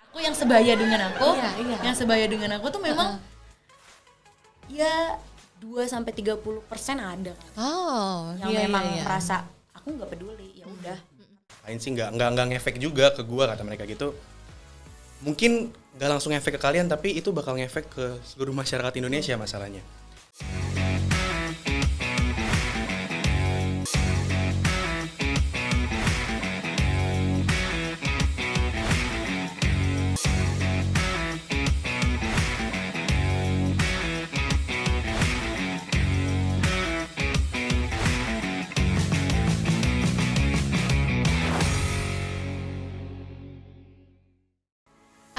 aku yang sebaya dengan aku, Iya. yang sebaya dengan aku tuh memang ya 2-30% ada kan. Oh, Yang memang merasa aku nggak peduli, ya udah. Lain sih nggak ngefek juga ke gua, kata mereka gitu. Mungkin nggak langsung efek ke kalian, tapi itu bakal ngefek ke seluruh masyarakat Indonesia masalahnya.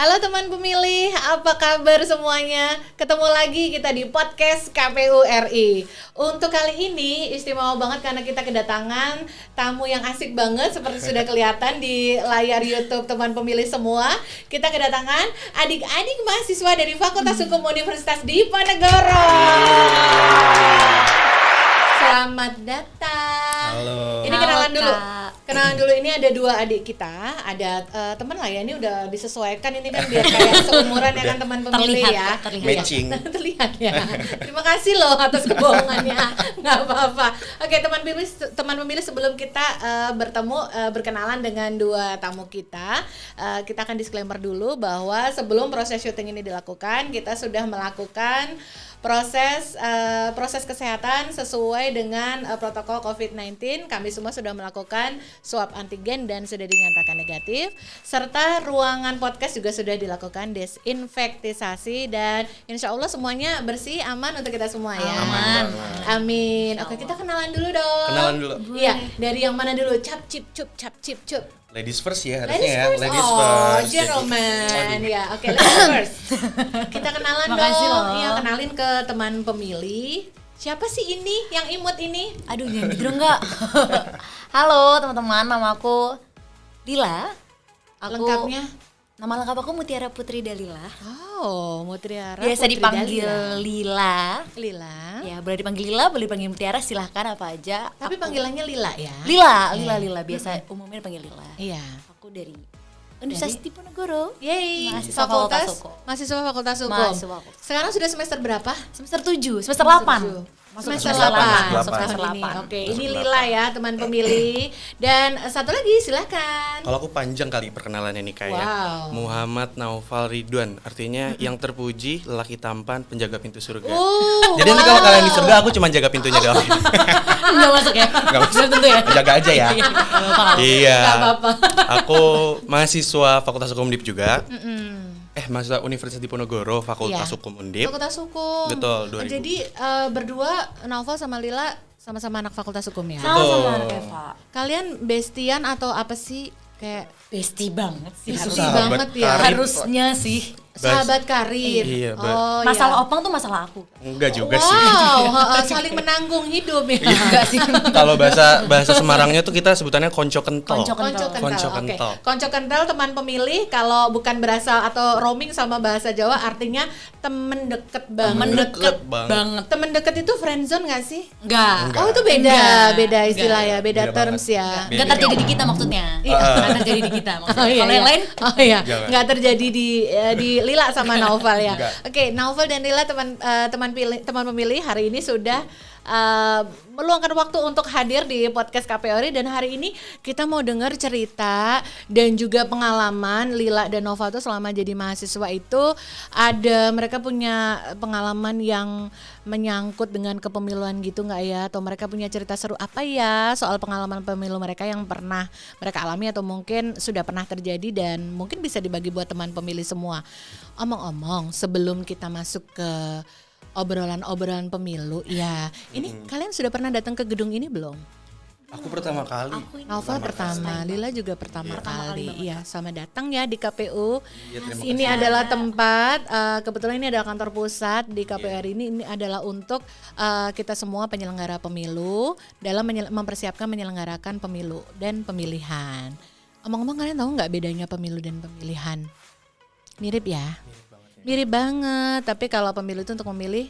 Halo teman pemilih, apa kabar semuanya? Ketemu lagi kita di podcast KPU RI. Untuk kali ini istimewa banget karena kita kedatangan tamu yang asik banget seperti sudah kelihatan di layar YouTube teman pemilih semua. Kita kedatangan adik-adik mahasiswa dari Fakultas Hukum Universitas Diponegoro. Selamat datang. Halo. Ini kenalan Halo, dulu. Kak. Kenalan dulu, ini ada dua adik kita, ada teman lah ya, ini udah disesuaikan ini kan biar kayak seumuran ya kan teman pemilih ya. Terlihat. Matching. Terlihat ya. Terima kasih loh atas kebohongannya. Nggak apa-apa. Oke, teman pemilih sebelum kita berkenalan dengan dua tamu kita, kita akan disclaimer dulu bahwa sebelum proses syuting ini dilakukan, kita sudah melakukan proses kesehatan sesuai dengan protokol COVID-19. Kami semua sudah melakukan swab antigen dan sudah dinyatakan negatif, serta ruangan podcast juga sudah dilakukan desinfektisasi dan insya Allah semuanya bersih, aman untuk kita semua ya. Aman. Amin. Oke, kita kenalan dulu dong. Kenalan dulu. Iya, dari yang mana dulu? Cap cip cup. Ladies first ya harusnya Ladies ya. first. Oh, gentleman. Ya, oke, ladies first. Kita kenalan Makasih dong. loh. Iya, kenalin ke teman pemilih. Siapa sih ini yang imut ini? Aduh, jangan gitu dong, enggak. Halo teman-teman, nama aku Lila. Lengkapnya? Nama lengkap aku Mutiara Putri Dalila. Oh, Mutiara. Biasa Putri dipanggil Dalila. Lila. Lila. Ya, boleh dipanggil Lila, boleh dipanggil Mutiara, silahkan apa aja. Tapi panggilannya Lila ya? Lila. Biasa umumnya dipanggil Lila. Iya. Aku dari Universitas Diponegoro. Yeay, Mahasiswa Fakultas Hukum. Mahasiswa Fakultas Hukum. Mahasiswa Fakultas. Sekarang sudah semester berapa? Semester 7, semester 8. Semester semester 8. delapan. Semester ini. Oke, ini Semester Lila ya, teman pemilih. Dan satu lagi silakan. Kalau aku panjang kali perkenalannya nih kayak Wow. Muhammad Naufal Ridwan, artinya yang terpuji, lelaki tampan, penjaga pintu surga. Oh, Jadi nanti kalau kalian di surga, aku cuma jaga pintunya doang. Enggak masuk ya? Nggak masuk. Tentu ya. Jaga aja ya. Iya. Nggak apa-apa. Aku mahasiswa Fakultas Hukum Undip juga. Mahasiswa Universitas Diponegoro, Fakultas Iya. Hukum Undip. Fakultas Hukum. Betul, 2000. Jadi berdua Naufal sama Lila sama-sama anak Fakultas Hukum ya. Sama anak Eva. Kalian bestian atau apa sih? Kayak Bestie banget sih. Bestie Sahabat banget ya. karib. Harusnya sih. sahabat karir. Iya, oh, Masalah ya. Opang tuh masalah aku. Enggak juga sih. Wow, saling menanggung hidup ya. Enggak sih. Kalau bahasa Semarangnya tuh kita sebutannya konco kentol. Konco Konco kental. Konco Oke. kental. Konco kental teman pemilih kalau bukan berasal atau roaming sama bahasa Jawa artinya temen deket banget. Temen deket banget. Temen deket itu friendzone nggak sih? Enggak. Enggak. Oh itu beda, Enggak. beda istilah Enggak. ya, beda Beda terms banget. ya. Beda. Enggak terjadi di kita maksudnya. Enggak terjadi di kita maksudnya. Oh iya, Kalau yang iya. lain Oh iya, Jangan. nggak terjadi di Lila sama Naufal ya. Enggak. Oke, Naufal dan Lila teman pemilih hari ini sudah meluangkan waktu untuk hadir di podcast KPORI dan hari ini kita mau dengar cerita dan juga pengalaman Lila dan Nova tuh selama jadi mahasiswa itu mereka punya pengalaman yang menyangkut dengan kepemiluan gitu nggak ya, atau mereka punya cerita seru apa ya soal pengalaman pemilu mereka yang pernah mereka alami atau mungkin sudah pernah terjadi dan mungkin bisa dibagi buat teman pemilih semua. Omong-omong sebelum kita masuk ke obrolan pemilu ya, ini kalian sudah pernah datang ke gedung ini belum? Aku pertama kali. Naufal pertama, Lila juga pertama kali. Iya, sama datang ya di KPU. Iya, terima Ini adalah tempat, kebetulan ini adalah kantor pusat di KPU ini adalah untuk kita semua penyelenggara pemilu dalam mempersiapkan menyelenggarakan pemilu dan pemilihan. Omong-omong kalian tahu nggak bedanya pemilu dan pemilihan? Mirip ya? Mirip banget, tapi kalau pemilu itu untuk memilih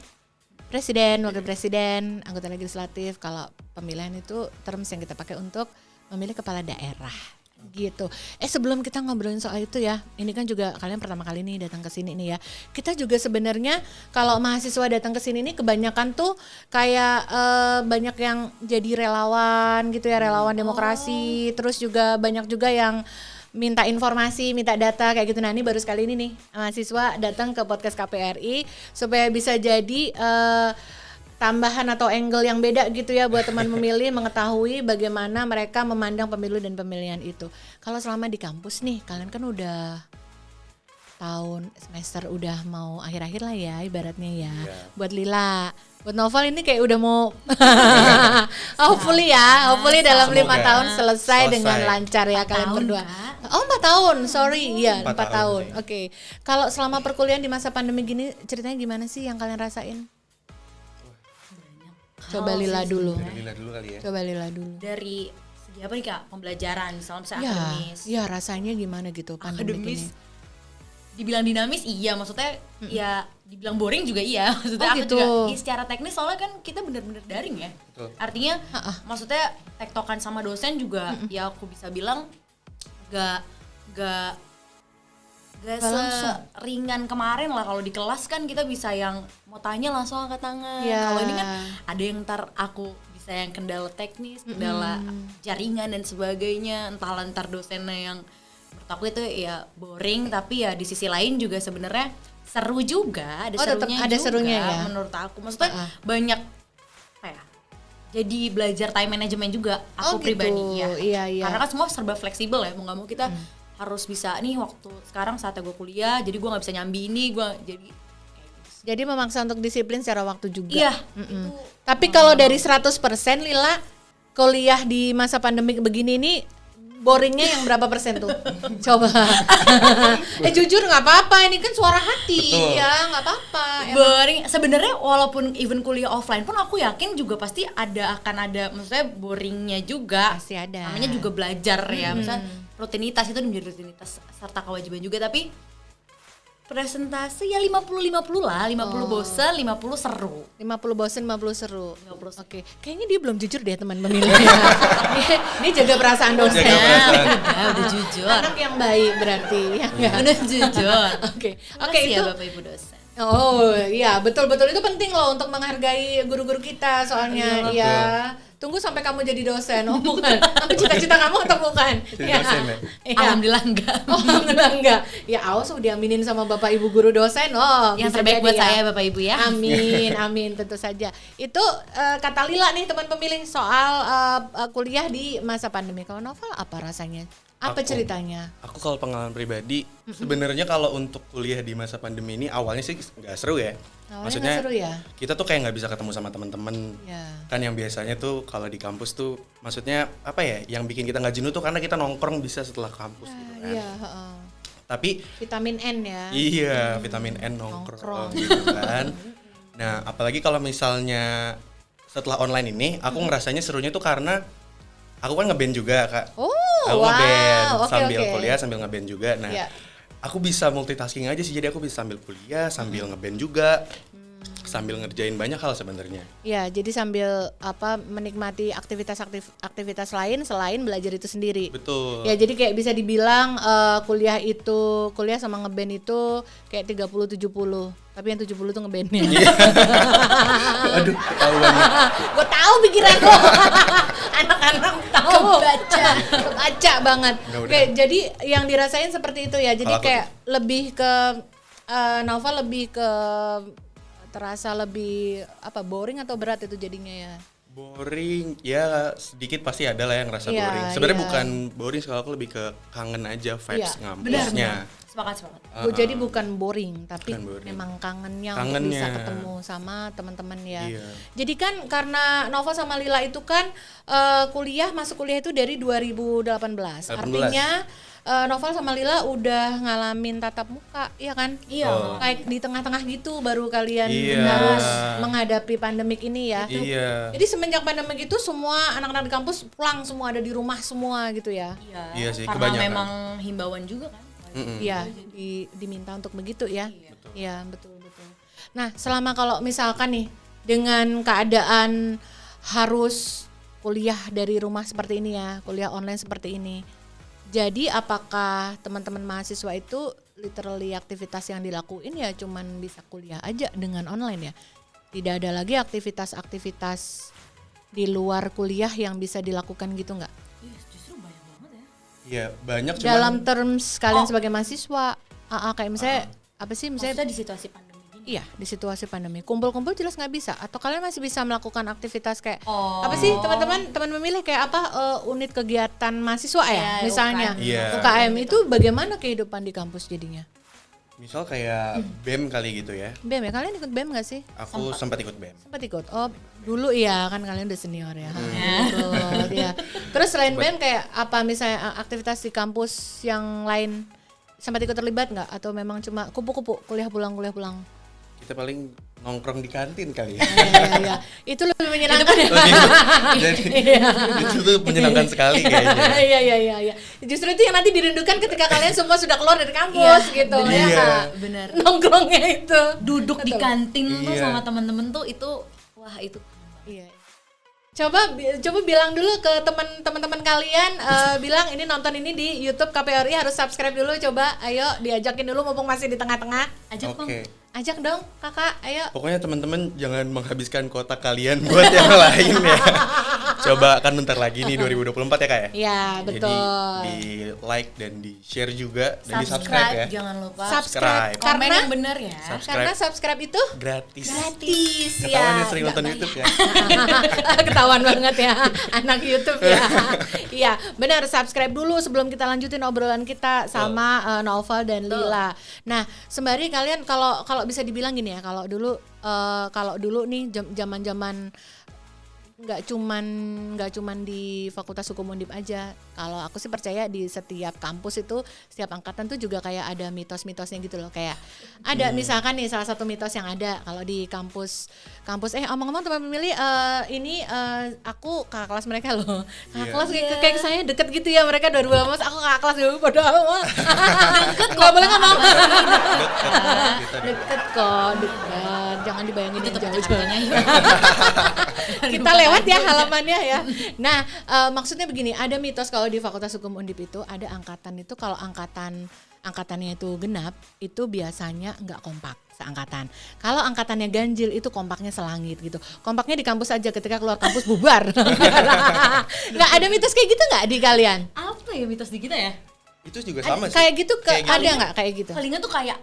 presiden, wakil presiden, anggota legislatif. Kalau pemilihan itu terms yang kita pakai untuk memilih kepala daerah. Gitu. Sebelum kita ngobrolin soal itu ya, ini kan juga kalian pertama kali nih datang ke sini nih ya. Kita juga sebenarnya kalau mahasiswa datang ke sini nih kebanyakan tuh kayak banyak yang jadi relawan gitu ya, relawan demokrasi. Terus juga banyak juga yang minta informasi, minta data kayak gitu. Nah ini baru sekali ini nih mahasiswa datang ke podcast KPRI supaya bisa jadi tambahan atau angle yang beda gitu ya buat teman memilih mengetahui bagaimana mereka memandang pemilu dan pemilihan itu. Kalau selama di kampus nih, kalian kan udah tahun semester udah mau akhir-akhir lah ya ibaratnya ya. Buat Lila, buat Novel ini kayak udah mau hopefully dalam 5 tahun selesai dengan lancar ya kalian berdua. Oh 4 tahun, sorry, iya 4 tahun. Oke. Kalau selama perkuliahan di masa pandemi gini ceritanya gimana sih yang kalian rasain? Coba Lila dulu. Lila dulu kali ya. Coba Lila dulu. Dari segi apa nih Kak? Pembelajaran, misalnya akademis. Ya rasanya gimana gitu pandemi Akademis, ini? dibilang dinamis iya, maksudnya ya dibilang boring juga iya. Maksudnya aku gitu. juga secara teknis soalnya kan kita bener-bener daring ya. Betul. Artinya maksudnya tektokan sama dosen juga ya aku bisa bilang gak seringan kemarin lah. Kalau di kelas kan kita bisa yang mau tanya langsung angkat tangan. Kalau ini kan ada yang ntar aku bisa yang kendala teknis, kendala jaringan dan sebagainya. Entahlah ntar dosennya yang menurut aku itu ya boring, tapi ya di sisi lain juga sebenarnya seru juga. Ada serunya juga menurut aku. Maksudnya banyak apa ya? Jadi belajar time management juga aku pribadi ya. Iya. Karena kan semua serba fleksibel ya, mau nggak mau kita harus bisa nih waktu sekarang saatnya gue kuliah, jadi gue nggak bisa nyambi ini, gue jadi memaksa untuk disiplin secara waktu juga. Iya. Tapi kalau dari 100% Lila kuliah di masa pandemi begini ini boringnya yang berapa persen tuh? Coba. Jujur nggak apa-apa, ini kan suara hati. Betul. Ya nggak apa-apa. Boring sebenarnya, walaupun even kuliah offline pun aku yakin juga pasti akan ada maksudnya boringnya juga. Pasti ada. Namanya juga belajar ya, misalnya rutinitas itu menjadi rutinitas serta kewajiban juga, tapi presentasi ya 50-50 lah, 50 bosen, 50 seru. 50 bosen, 50 seru. 50 seru. Oke, kayaknya dia belum jujur deh teman pemilih. Dia jaga perasaan dosen. Udah jujur. Anak yang baik berarti. Ya, Udah jujur. Oke, Itu itu. ya Bapak Ibu dosen. Oh iya, betul itu penting loh untuk menghargai guru-guru kita soalnya. Iya. Tunggu sampai kamu jadi dosen. Oh bukan. Cita-cita kamu atau bukan? Jadi dosen ya? Alhamdulillah enggak. Oh alhamdulillah enggak. Ya awas diaminin sama Bapak Ibu guru dosen. Oh Yang bisa terbaik jadi buat ya. saya Bapak Ibu ya. Amin tentu saja. Itu kata Lila nih teman pemilih soal kuliah di masa pandemi. Kalau Novel apa rasanya? Apa ceritanya? Aku kalau pengalaman pribadi, sebenarnya kalau untuk kuliah di masa pandemi ini awalnya sih nggak seru ya. Maksudnya seru ya? Kita tuh kayak nggak bisa ketemu sama teman-teman. Ya. Kan yang biasanya tuh kalau di kampus tuh, maksudnya apa ya? Yang bikin kita nggak jenuh tuh karena kita nongkrong bisa setelah kampus gitu kan. Iya. Tapi Vitamin N ya. iya, vitamin N nongkrong gitu kan. Nah, apalagi kalau misalnya setelah online ini, aku ngerasanya serunya tuh karena aku kan ngeband juga Kak. Aku ngeband sambil kuliah sambil ngeband juga. Nah, aku bisa multitasking aja sih. Jadi aku bisa sambil kuliah sambil ngeband juga, sambil ngerjain banyak hal sebenarnya. Ya, jadi sambil menikmati aktivitas lain selain belajar itu sendiri. Betul. Ya, jadi kayak bisa dibilang kuliah sama ngeband itu kayak 30-70. Tapi yang 70 tuh ngebandnya. Aduh, ketahuan. Gue tahu pikiran lo. Anak-anak tahu. Kebaca banget. Oke, jadi yang dirasain seperti itu ya. Jadi kayak lebih ke Nova lebih ke terasa lebih boring atau berat itu jadinya ya? Boring, ya sedikit pasti ada lah yang ngerasa boring. Sebenarnya bukan boring, kalau aku lebih ke kangen aja vibes ngampusnya. Sepakat. Jadi bukan boring, tapi bukan boring. memang kangennya untuk bisa ketemu sama teman-teman ya. Jadi kan karena Nova sama Lila itu kan masuk kuliah itu dari 2018. Artinya Novel sama Lila udah ngalamin tatap muka, iya kan? Iya. Kayak di tengah-tengah gitu baru kalian harus menghadapi pandemik ini ya. Iya. Jadi semenjak pandemik itu semua anak-anak di kampus pulang semua, ada di rumah semua gitu ya. Iya sih, karena kebanyakan. memang himbauan juga kan. Iya, diminta untuk begitu ya. Iya, betul. Nah, selama kalau misalkan nih dengan keadaan harus kuliah dari rumah seperti ini ya, kuliah online seperti ini. Jadi apakah teman-teman mahasiswa itu literally aktivitas yang dilakuin ya cuman bisa kuliah aja dengan online ya? Tidak ada lagi aktivitas-aktivitas di luar kuliah yang bisa dilakukan gitu nggak? Justru banyak banget ya. Iya banyak cuman Dalam terms kalian sebagai mahasiswa, kayak misalnya apa sih misalnya? Maksudnya di situasi pandemi gini. Iya, di situasi pandemi. Kumpul-kumpul jelas nggak bisa. Atau kalian masih bisa melakukan aktivitas kayak apa sih teman memilih kayak apa unit kegiatan mahasiswa ya, Ya, misalnya UKM. Iya. UKM itu bagaimana kehidupan di kampus jadinya? misal kayak BEM kali gitu ya. BEM ya, kalian ikut BEM nggak sih? Aku sempat ikut BEM. Sempat ikut. Oh, dulu iya kan kalian udah senior ya. Betul, ya. Terus selain BEM kayak apa misalnya aktivitas di kampus yang lain sempat ikut terlibat nggak? Atau memang cuma kupu-kupu kuliah pulang? Kita paling nongkrong di kantin kali ya. Iya. Itu lebih menyenangkan ya. Jadi itu tuh menyenangkan sekali kayaknya. Iya. Justru itu yang nanti dirindukan ketika kalian semua sudah keluar dari kampus gitu ya. Iya. Kak? Bener. Nongkrongnya itu. Duduk di kantin tuh Iya. sama temen-temen tuh itu wah itu. Iya. Coba bilang dulu ke teman-teman kalian bilang ini nonton ini di YouTube KPRI harus subscribe dulu, coba ayo diajakin dulu mumpung masih di tengah-tengah. Ajak Bang. Oke. Ajak dong kakak, ayo. Pokoknya teman-teman jangan menghabiskan kuota kalian buat yang lain ya. Coba kan bentar lagi nih 2024 ya Kak ya. Iya, betul. Jadi di like dan di share juga dan di subscribe ya. Jangan lupa. Subscribe. Komen Karena yang bener ya. karena subscribe itu Gratis. gratis Ketahuan ya. yang sering nonton YouTube ya. Ketahuan banget ya anak YouTube ya. Iya, benar, subscribe dulu sebelum kita lanjutin obrolan kita sama Naufal dan Lila. Nah, sembari kalian kalau bisa dibilang gini ya, kalau dulu nih zaman-zaman nggak cuman di Fakultas Hukum Undip aja. Kalau aku sih percaya di setiap kampus itu, setiap angkatan tuh juga kayak ada mitos-mitosnya gitu loh. Kayak ada misalkan nih salah satu mitos yang ada kalau di kampus omong-omong teman pemilih ini aku kakak kelas mereka loh. Kakak kelas kayak saya deket gitu ya, mereka 2018 aku kakak kelas dulu bodo amat. Nggak boleh ngomong. Deket kok, deket. Jangan dibayangin yang jauh-jauh. Kita lewat ya halamannya ya. Nah, maksudnya begini, ada mitos kalau di Fakultas Hukum Undip itu ada angkatan itu kalau angkatannya itu genap, itu biasanya nggak kompak seangkatan. Kalau angkatannya ganjil itu kompaknya selangit gitu. Kompaknya di kampus aja, ketika keluar kampus bubar. Nggak ada mitos kayak gitu nggak di kalian? Apa ya mitos di kita ya? Itu juga sama sih. Kayak gitu Kayak ada nggak kayak gitu? Palingan tuh kayak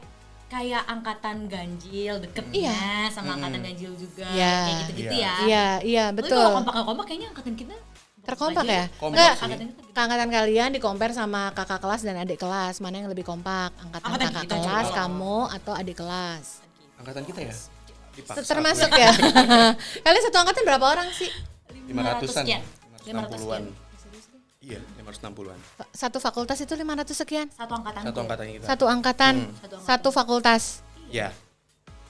angkatan ganjil deketnya sama angkatan ganjil juga Iya. kayak gitu-gitu ya. Iya, Tapi betul. kalau kompak kayaknya angkatan kita Terkompak aja. ya? Kompak Enggak, sih. angkatan kalian di-compare sama kakak kelas dan adik kelas, mana yang lebih kompak? Angkatan Angkatan kakak kita kelas, juga. kamu atau adik kelas? Angkatan kita ya. Dipaksa Termasuk aku ya? Kalian satu angkatan berapa orang sih? 500-an. sekian. 560-an. Iya, 560-an. Satu fakultas itu 500 sekian? Satu angkatan. Satu angkatan kita. Satu angkatan, satu fakultas. Ya,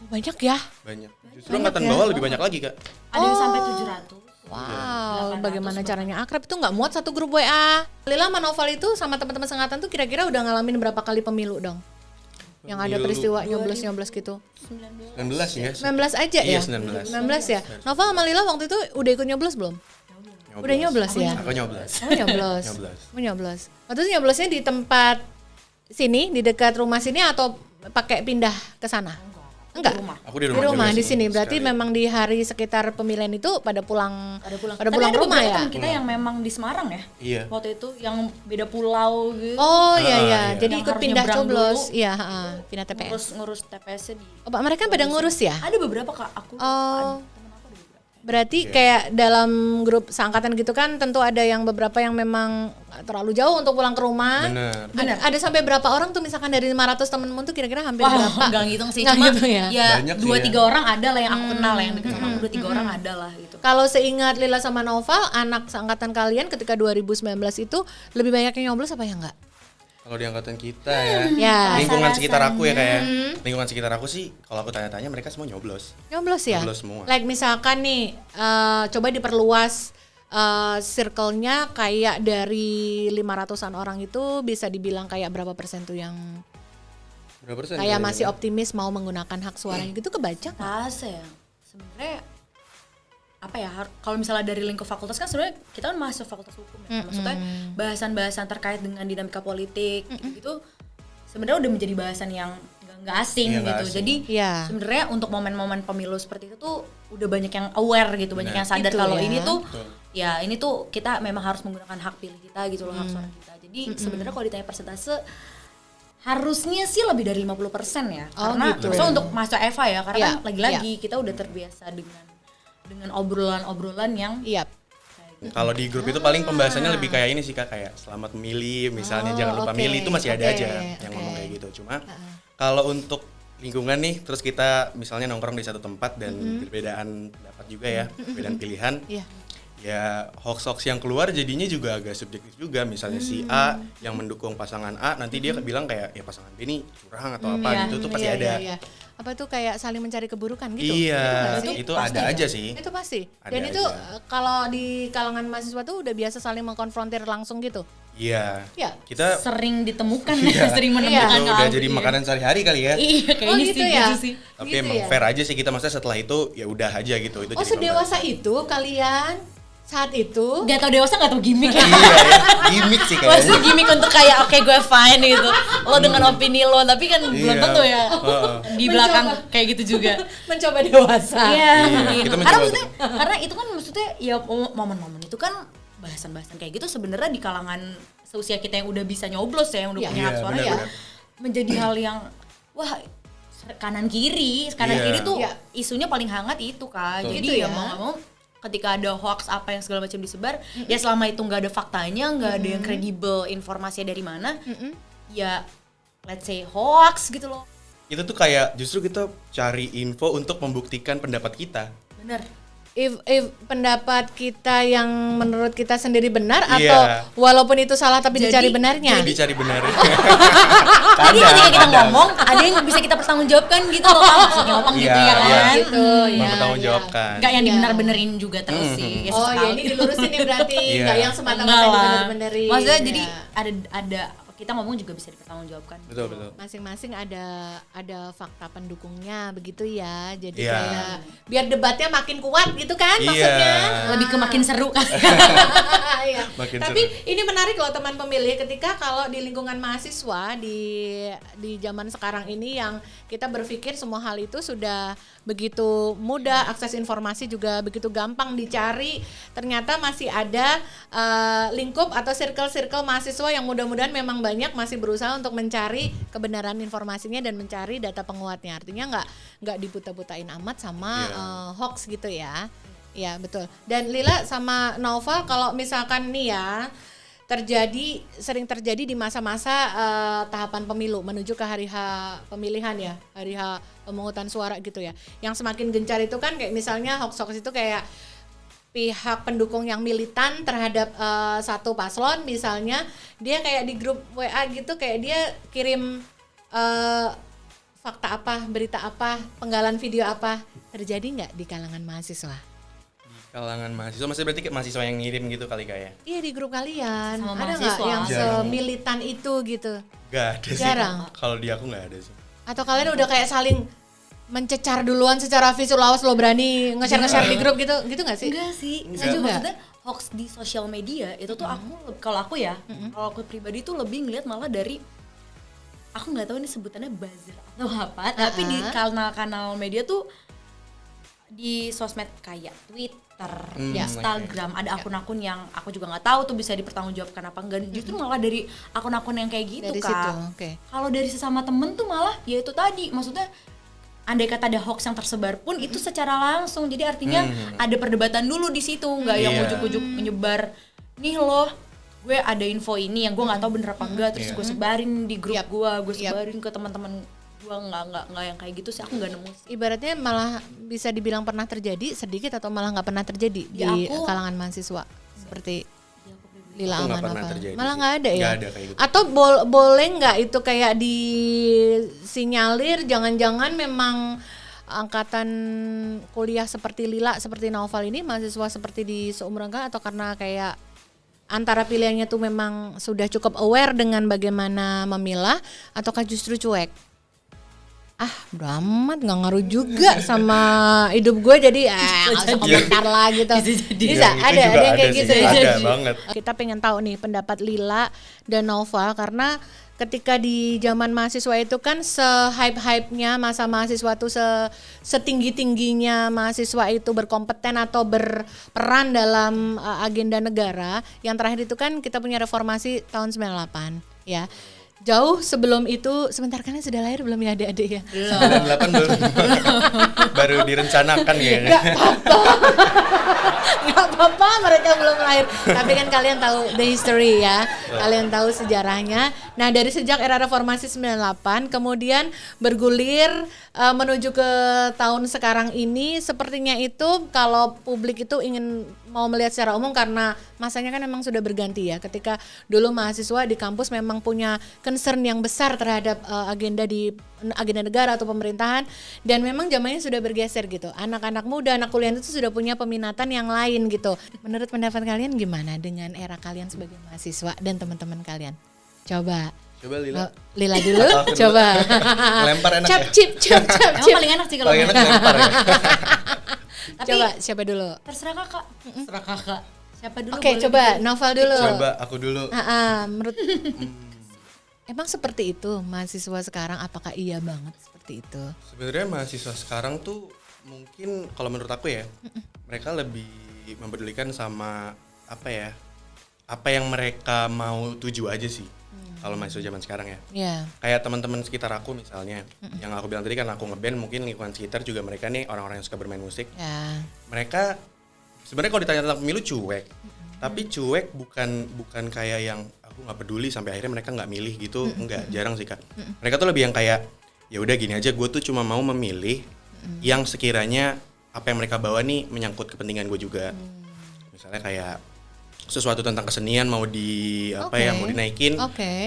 Oh, banyak ya? banyak. Justru angkatan bawah lebih banyak lagi, Kak. Ada yang sampai 700. Wow, bagaimana caranya akrab itu nggak muat satu grup WA. Lila sama Noval itu sama teman-teman sengatan tuh kira-kira udah ngalamin berapa kali pemilu dong? Yang ada Pemilu. peristiwa nyoblos-nyoblos gitu. 19 ya. 19 aja Iya, ya? 19. 19 ya? Noval sama Lila waktu itu udah ikut nyoblos belum? Udah nyoblos ya? Aku nyoblos. Oh, nyoblos. Nyoblos. Oh, nyoblos. Waktu itu nyoblosnya di tempat sini, di dekat rumah sini atau pakai pindah ke sana? Enggak. Aku di Di rumah, rumah juga di sih, sini. Berarti sekali. memang di hari sekitar pemilihan itu pada pulang Tapi rumah ada ya? teman kita yang memang di Semarang ya. Iya. Waktu itu yang beda pulau gitu. Oh iya iya. iya. Jadi Yang ikut harus pindah nyebrang coblos. dulu. Iya, pindah TPS. ngurus TPS-nya di. Oh, Pak, mereka pada ngurus ya? Ada beberapa Kak, aku Oh. temen aku ada beberapa. Berarti kayak dalam grup seangkatan gitu kan tentu ada yang beberapa yang memang terlalu jauh untuk pulang ke rumah. Bener. Ada sampai berapa orang tuh misalkan dari 500 temenmu tuh kira-kira hampir Wah, berapa? enggak ngitung sih, Nggak cuma ngitung ya? Banyak sih 2-3 ya. orang ada lah yang aku kenal lah, yang deket sama aku 2-3 orang ada lah gitu. Kalau seingat Lila sama Noval, anak seangkatan kalian ketika 2019 itu lebih banyak yang nyoblos apa ya enggak? Kalau di angkatan kita ya, Ya. lingkungan sekitar aku ya kayak lingkungan sekitar aku sih, kalau aku tanya-tanya mereka semua nyoblos. Nyoblos ya? Nyoblos semua. Like misalkan nih, coba diperluas circle-nya kayak dari 500-an orang itu bisa dibilang kayak berapa persen tuh yang Berapa persen? kayak masih kayaknya? optimis mau menggunakan hak suaranya gitu, kebaca nggak? Rasa ya, sebenarnya apa ya, kalau misalnya dari lingkup fakultas kan sebenarnya kita kan mahasiswa fakultas hukum ya, maksudnya bahasan-bahasan terkait dengan dinamika politik gitu sebenarnya udah menjadi bahasan yang nggak asing Iya, gitu. nggak asing. Jadi sebenarnya untuk momen-momen pemilu seperti itu tuh udah banyak yang aware gitu, banyak yang sadar Itu kalau ya. ini tuh Betul. ya ini tuh kita memang harus menggunakan hak pilih kita gitu loh, hak suara kita. Jadi sebenarnya kalau ditanya persentase harusnya sih lebih dari 50% ya. Oh, Karena gitu. maksudnya untuk mahasiswa Eva ya, karena Iya, kan lagi-lagi kita udah terbiasa dengan obrolan-obrolan yang Iya. Kalau di grup itu paling pembahasannya lebih kayak ini sih Kak, kayak selamat memilih, misalnya jangan lupa oke. milih, itu masih ada Oke, aja yang oke. ngomong kayak gitu. Cuma kalau untuk lingkungan nih, terus kita misalnya nongkrong di satu tempat dan perbedaan pendapat juga ya, perbedaan pilihan. Iya. Ya hoax-hoax yang keluar jadinya juga agak subjektif juga. Misalnya si A yang mendukung pasangan A, nanti dia bilang kayak ya pasangan B ini curang atau apa gitu, tuh pasti Iya, ada. iya, iya. Apa tuh kayak saling mencari keburukan gitu? Iya, Itu itu ada aja sih. Itu pasti. Ada Dan itu aja. kalau di kalangan mahasiswa tuh udah biasa saling mengkonfrontir langsung gitu. Iya. Ya. Kita sering ditemukan Iya. sering itu menemukan udah hal jadi gitu ya. makanan sehari-hari kali ya. Iya kayaknya gitu sih ya. gitu sih. Tapi Gitu emang ya? fair aja sih kita, maksudnya setelah itu ya udah aja gitu. Itu Oh, jadi sedewasa itu kalian saat itu? Gak tau dewasa gak tau gimmick ya. Iya ya, gimmick sih kayaknya. Maksudnya gimmick untuk kayak oke gue fine gitu. Lo dengan opini lo, tapi kan belum Iya. tentu ya. Heeh. Di belakang Mencoba. kayak gitu juga. Mencoba dewasa. Iya. Iya, kita mencoba Karena maksudnya karena itu kan maksudnya ya momen-momen itu kan bahasan-bahasan kayak gitu sebenarnya di kalangan seusia kita yang udah bisa nyoblos ya, yang udah Iya. punya hak Iya, suara ya, benar-benar. menjadi hal yang wah kanan kiri Iya. tuh Iya. isunya paling hangat itu Kak. Betul. Jadi Gitu ya ya. mau nggak mau ketika ada hoax apa yang segala macam disebar, ya selama itu nggak ada faktanya, nggak ada yang kredibel informasinya dari mana, ya let's say hoax gitu loh. Itu tuh kayak justru kita cari info untuk membuktikan pendapat kita. Bener. If pendapat kita yang menurut kita sendiri benar Iya. atau walaupun itu salah tapi Jadi- dicari benarnya. Jadi cari benar. Jadi ketika kita ngomong, ada yang bisa kita pertanggungjawabkan gitu loh, Kak. Maksudnya ngomong Iya, gitu ya iya. kan. Gitu, ya. Mempertanggungjawabkan. Nggak yang Iya. dibenar-benerin juga terus sih. Ya, Oh ya sesekali. ini dilurusin nih berarti, Iya. nggak yang semata-mata Enggak lah. dibener-benerin. Maksudnya Ya. jadi ada kita ngomong juga bisa dipertanggungjawabkan. Betul, betul. Masing-masing ada fakta pendukungnya begitu ya. Jadi Iya. kayak biar debatnya makin kuat gitu kan Iya. maksudnya. Lebih ke makin seru kan. Iya. Makin Tapi seru. ini menarik loh teman pemilih, ketika kalau di lingkungan mahasiswa di zaman sekarang ini yang kita berpikir semua hal itu sudah begitu mudah, akses informasi juga begitu gampang dicari, ternyata masih ada lingkup atau circle-circle mahasiswa yang mudah-mudahan memang banyak masih berusaha untuk mencari kebenaran informasinya dan mencari data penguatnya. Artinya nggak dibuta-butain amat sama hoax gitu ya. Ya betul. Dan Lila sama Nova kalau misalkan nih ya sering terjadi di masa-masa tahapan pemilu menuju ke hari H pemilihan ya, hari H pemungutan suara gitu ya. Yang semakin gencar itu kan kayak misalnya hoax-hoax itu kayak pihak pendukung yang militan terhadap satu paslon misalnya, dia kayak di grup WA gitu kayak dia kirim fakta apa, berita apa, penggalan video apa. Terjadi nggak di kalangan mahasiswa? Kalangan mahasiswa, maksudnya berarti kayak mahasiswa yang ngirim gitu kali kayak? Iya di grup kalian. Sama Ada nggak mahasiswa. yang Jarang. semilitan itu gitu? Gak ada sih. Jarang. Kalau di aku gak ada sih. Atau kalian udah kayak saling mencecar duluan secara visual, awas lo berani nge-share di grup gitu nggak sih? Enggak sih. Enggak juga. Maksudnya hoax di sosial media itu tuh kalau aku ya, kalau aku pribadi tuh lebih ngeliat malah dari aku nggak tahu ini sebutannya buzzer atau apa, tapi di kanal-kanal media tuh di sosmed kayak Twitter, Instagram, ada akun-akun yang aku juga nggak tahu tuh bisa dipertanggungjawabkan apa enggak. Justru malah dari akun-akun yang kayak gitu Dari Kak. situ, oke. Kalau dari sesama temen tuh malah ya itu tadi, maksudnya andai kata ada hoax yang tersebar pun itu secara langsung, jadi artinya ada perdebatan dulu di situ, nggak yang Iya. ujuk-ujuk menyebar nih loh gue ada info ini yang gue nggak tahu bener apa enggak, terus gue sebarin di grup Yap. gue sebarin ke teman-teman gue, nggak yang kayak gitu sih, aku nggak nemu sih. Ibaratnya malah bisa dibilang pernah terjadi sedikit atau malah nggak pernah terjadi Ya, di aku- kalangan mahasiswa seperti Lila Aku nggak Aman pernah apa? terjadi Malah sih. nggak ada ya? Nggak ada kayak gitu. Atau boleh nggak itu kayak disinyalir jangan-jangan memang angkatan kuliah seperti Lila, seperti Naufal ini mahasiswa seperti di seumuran kan, atau karena kayak antara pilihannya tuh memang sudah cukup aware dengan bagaimana memilah ataukah justru cuek? Bodo amat, nggak ngaruh juga sama hidup gue, jadi nggak usah komentar lah gitu. Bisa, ada yang kayak gitu ya. Ada banget. Kita pengen tahu nih pendapat Lila dan Nova, karena ketika di zaman mahasiswa itu kan se-hype-hype-nya masa mahasiswa tuh setinggi-tingginya mahasiswa itu berkompeten atau berperan dalam agenda negara. Yang terakhir itu kan kita punya reformasi tahun 98 ya. Jauh sebelum itu, sebentar, kalian sudah lahir belum ya adik-adik ya? 98 belum. Baru direncanakan kayaknya. Gak apa-apa mereka belum lahir. Tapi kan kalian tahu the history ya. Kalian tahu sejarahnya. Nah, dari sejak era reformasi 98 kemudian bergulir menuju ke tahun sekarang ini, sepertinya itu kalau publik itu ingin mau melihat secara umum, karena masanya kan memang sudah berganti ya. Ketika dulu mahasiswa di kampus memang punya concern yang besar terhadap agenda negara atau pemerintahan, dan memang zamannya sudah bergeser gitu. Anak-anak muda, anak kuliah itu sudah punya peminatan yang lain gitu. Menurut pendapat kalian gimana dengan era kalian sebagai mahasiswa dan teman-teman kalian? Coba Lila. Lila dulu, coba. Lempar enak cap, ya? cip. Emang paling enak sih kalau Paling enak lempar ya. Tapi Coba siapa dulu? terserah kakak. Terserah kakak. Siapa dulu? Oke, coba Novel dulu. Coba aku dulu. Menurut emang seperti itu mahasiswa sekarang, apakah iya banget seperti itu? Sebenarnya mahasiswa sekarang tuh mungkin kalau menurut aku ya, mereka lebih mempedulikan sama apa yang mereka mau tuju aja sih. Kalau mahasiswa zaman sekarang ya. Yeah. Kayak teman-teman sekitar aku misalnya, yang aku bilang tadi kan aku ngeband, mungkin lingkungan sekitar juga mereka nih orang-orang yang suka bermain musik. Yeah. Mereka sebenarnya kalau ditanya tentang pemilu cuek. Tapi cuek bukan kayak yang aku nggak peduli sampai akhirnya mereka nggak milih gitu, enggak, jarang sih Kak. Mereka tuh lebih yang kayak ya udah gini aja, gue tuh cuma mau memilih yang sekiranya apa yang mereka bawa nih menyangkut kepentingan gue juga. Misalnya kayak sesuatu tentang kesenian mau yang mau dinaikin.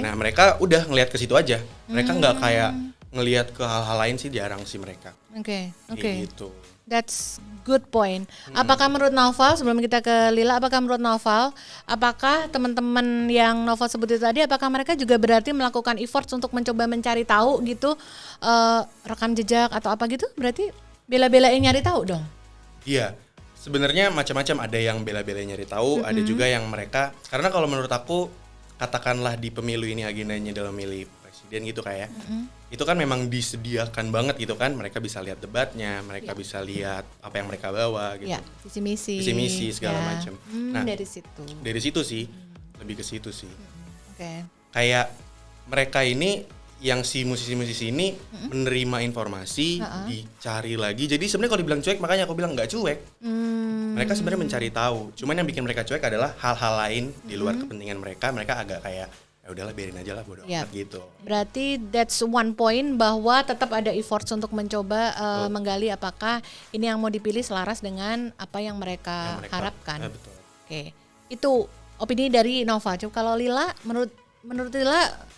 Nah, mereka udah ngelihat ke situ aja. Mereka nggak kayak ngelihat ke hal-hal lain sih, jarang sih mereka. Oke. Gitu. That's good point. Apakah menurut Novel, sebelum kita ke Lila, apakah menurut Novel, apakah teman-teman yang Novel sebut itu tadi, apakah mereka juga berarti melakukan efforts untuk mencoba mencari tahu gitu, rekam jejak atau apa gitu? Berarti bela-belain nyari tahu dong? Iya. Sebenarnya macam-macam, ada yang bela-belain nyari tahu, ada juga yang mereka, karena kalau menurut aku katakanlah di pemilu ini agendanya dalam milih presiden gitu kayak itu kan memang disediakan banget gitu kan, mereka bisa lihat debatnya, mereka bisa lihat apa yang mereka bawa gitu, visi misi segala macam. Nah, dari situ sih lebih ke situ sih. Kayak mereka ini yang si musisi-musisi ini menerima informasi, dicari lagi. Jadi sebenarnya kalau dibilang cuek, makanya aku bilang nggak cuek. Mereka sebenarnya mencari tahu. Cuman yang bikin mereka cuek adalah hal-hal lain di luar kepentingan mereka. Mereka agak kayak ya udahlah biarin aja lah, bodo amat gitu. Berarti that's one point, bahwa tetap ada efforts untuk mencoba menggali apakah ini yang mau dipilih selaras dengan apa yang mereka harapkan. Betul. Oke. Itu opini dari Nova. Coba kalau Lila, menurut Lila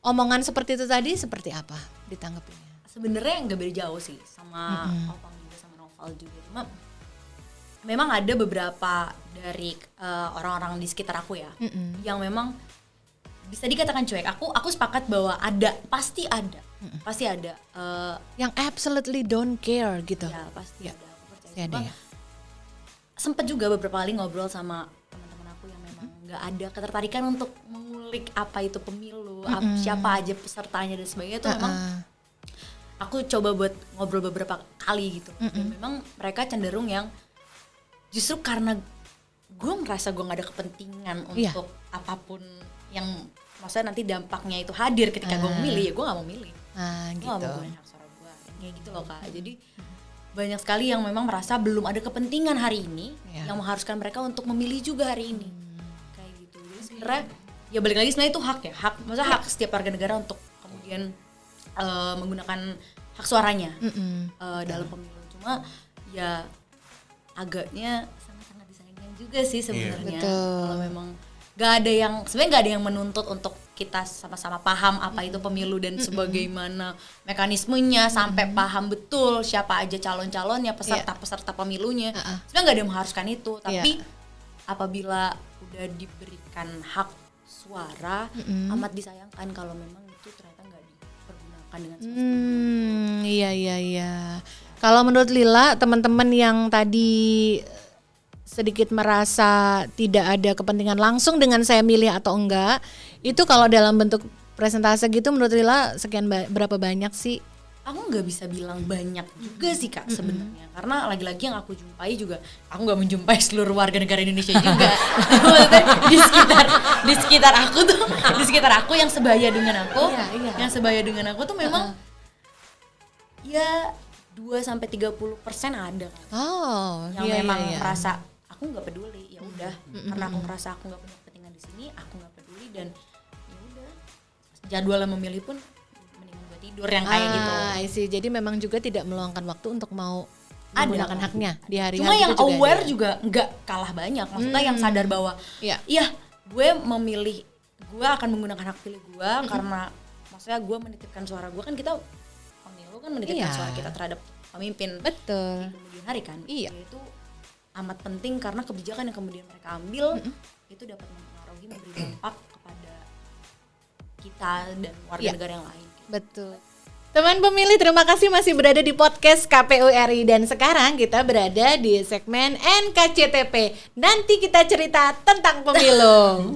omongan seperti itu tadi seperti apa ditanggapinya? Sebenarnya nggak beda jauh sih sama Opang juga sama Novel juga. Cuma memang ada beberapa dari orang-orang di sekitar aku ya yang memang bisa dikatakan cuek. Aku sepakat bahwa pasti ada yang absolutely don't care gitu. Ya pasti ada. Aku percaya. Ada ya. Sempet juga beberapa kali ngobrol sama teman-teman aku yang memang nggak ada ketertarikan untuk mengulik apa itu pemilu, siapa aja pesertanya dan sebagainya. Itu memang aku coba buat ngobrol beberapa kali gitu. Dan memang mereka cenderung yang justru karena gue merasa gue nggak ada kepentingan untuk apapun yang maksudnya nanti dampaknya itu hadir ketika gue memilih, ya gue nggak mau milih. Gue nggak mau gunain hak suara gue, kayak gitu loh Kak. Jadi banyak sekali yang memang merasa belum ada kepentingan hari ini yang mengharuskan mereka untuk memilih juga hari ini, kayak gitu. Jadi sebenarnya ya balik lagi, sebenarnya itu hak ya, maksudnya hak setiap warga negara untuk kemudian menggunakan hak suaranya dalam pemilu. Cuma ya agaknya sangat-sangat disayangkan juga sih sebenarnya. Kalau memang sebenarnya nggak ada yang menuntut untuk kita sama-sama paham apa itu pemilu dan sebagaimana mekanismenya, sampai paham betul siapa aja calon-calonnya, peserta pemilunya. Sebenarnya nggak ada yang mengharuskan itu, tapi apabila udah diberikan hak suara, amat disayangkan kalau memang itu ternyata nggak dipergunakan makan dengan semestinya. Iya. Kalau menurut Lila, teman-teman yang tadi sedikit merasa tidak ada kepentingan langsung dengan saya milih atau enggak, itu kalau dalam bentuk presentase gitu menurut Lila sekian berapa banyak sih? Aku nggak bisa bilang banyak juga sih Kak sebenarnya, karena lagi-lagi yang aku jumpai juga, aku nggak menjumpai seluruh warga negara Indonesia juga. Maksudnya di sekitar aku tuh, di sekitar aku yang sebaya dengan aku, yang sebaya dengan aku tuh memang ya 2-30% ada kan. Yang memang merasa aku nggak peduli, ya udah, karena aku merasa aku nggak punya kepentingan di sini, aku nggak peduli dan ya udah, jadwal memilih pun mendingan gue tidur yang kayak gitu. Jadi memang juga tidak meluangkan waktu untuk mau menggunakan haknya di hari-hari. Cuma yang juga aware juga nggak kalah banyak, maksudnya yang sadar bahwa iya gue memilih, gue akan menggunakan hak pilih gue karena maksudnya gue menitipkan suara gue, kan kita pemilu kan menitipkan suara kita terhadap pemimpin di kemudian hari kan. Itu amat penting karena kebijakan yang kemudian mereka ambil itu dapat mempengaruhi, memberi dampak kepada kita dan warga negara yang lain. Betul. Teman pemilih, terima kasih masih berada di podcast KPU RI dan sekarang kita berada di segmen NKCTP. Nanti kita cerita tentang pemilu.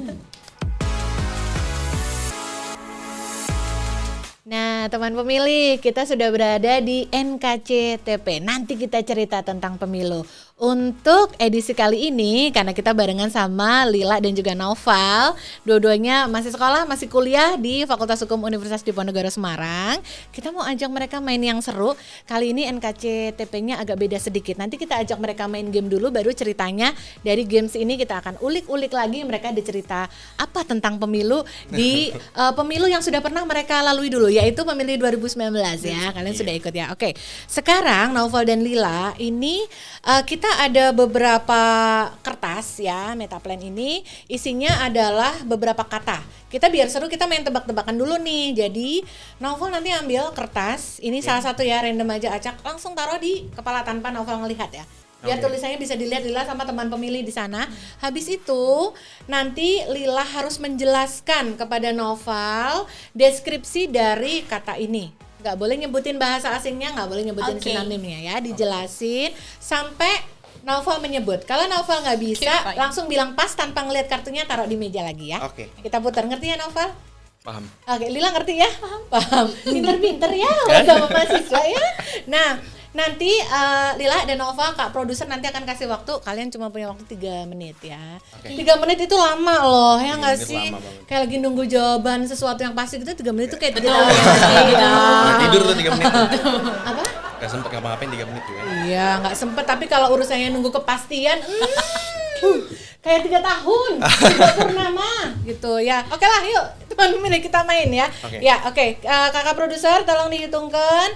Nah, teman pemilih, kita sudah berada di NKCTP. Nanti kita cerita tentang pemilu. Untuk edisi kali ini, karena kita barengan sama Lila dan juga Naufal, dua-duanya masih sekolah, masih kuliah di Fakultas Hukum Universitas Diponegoro Semarang. Kita mau ajak mereka main yang seru. Kali ini NKCTP-nya agak beda sedikit. Nanti kita ajak mereka main game dulu, baru ceritanya dari games ini kita akan ulik-ulik lagi. Mereka ada cerita apa tentang pemilu di pemilu yang sudah pernah mereka lalui dulu, yaitu pemilu 2019 ya. Kalian sudah ikut ya. Oke, sekarang Naufal dan Lila ini kita ada beberapa kertas ya, Metaplan ini isinya adalah beberapa kata. Kita biar seru, kita main tebak-tebakan dulu nih. Jadi Naufal nanti ambil kertas, ini salah satu ya, random aja, acak, langsung taruh di kepala tanpa Naufal ngelihat ya. Biar tulisannya bisa dilihat Lila sama teman pemilih di sana. Habis itu nanti Lila harus menjelaskan kepada Naufal deskripsi dari kata ini. Nggak boleh nyebutin bahasa asingnya, nggak boleh nyebutin sinonimnya ya, dijelasin sampai Naufal menyebut. Kalau Naufal nggak bisa, langsung bilang pas tanpa ngeliat kartunya, taruh di meja lagi ya. Kita putar, ngerti ya Naufal? Paham. Oke, Lila ngerti ya? Paham. Pinter-pinter ya sama mahasiswa ya. Nah, nanti Lila dan Naufal, Kak produser nanti akan kasih waktu. Kalian cuma punya waktu 3 menit ya. 3 menit itu lama loh, ya nggak sih? Kayak lagi nunggu jawaban sesuatu yang pasti gitu, 3 menit itu kayak 3 tahun gitu. Tidur tuh 3 menit. Apa? Gak sempet ngapa-ngapain 3 menit juga. Iya, nggak sempet. Tapi kalau urusannya nunggu kepastian, kayak 3 tahun, 3 purnama gitu ya. Oke lah, yuk teman pemilih kita main ya. Ya, oke. Kakak produser tolong dihitungkan.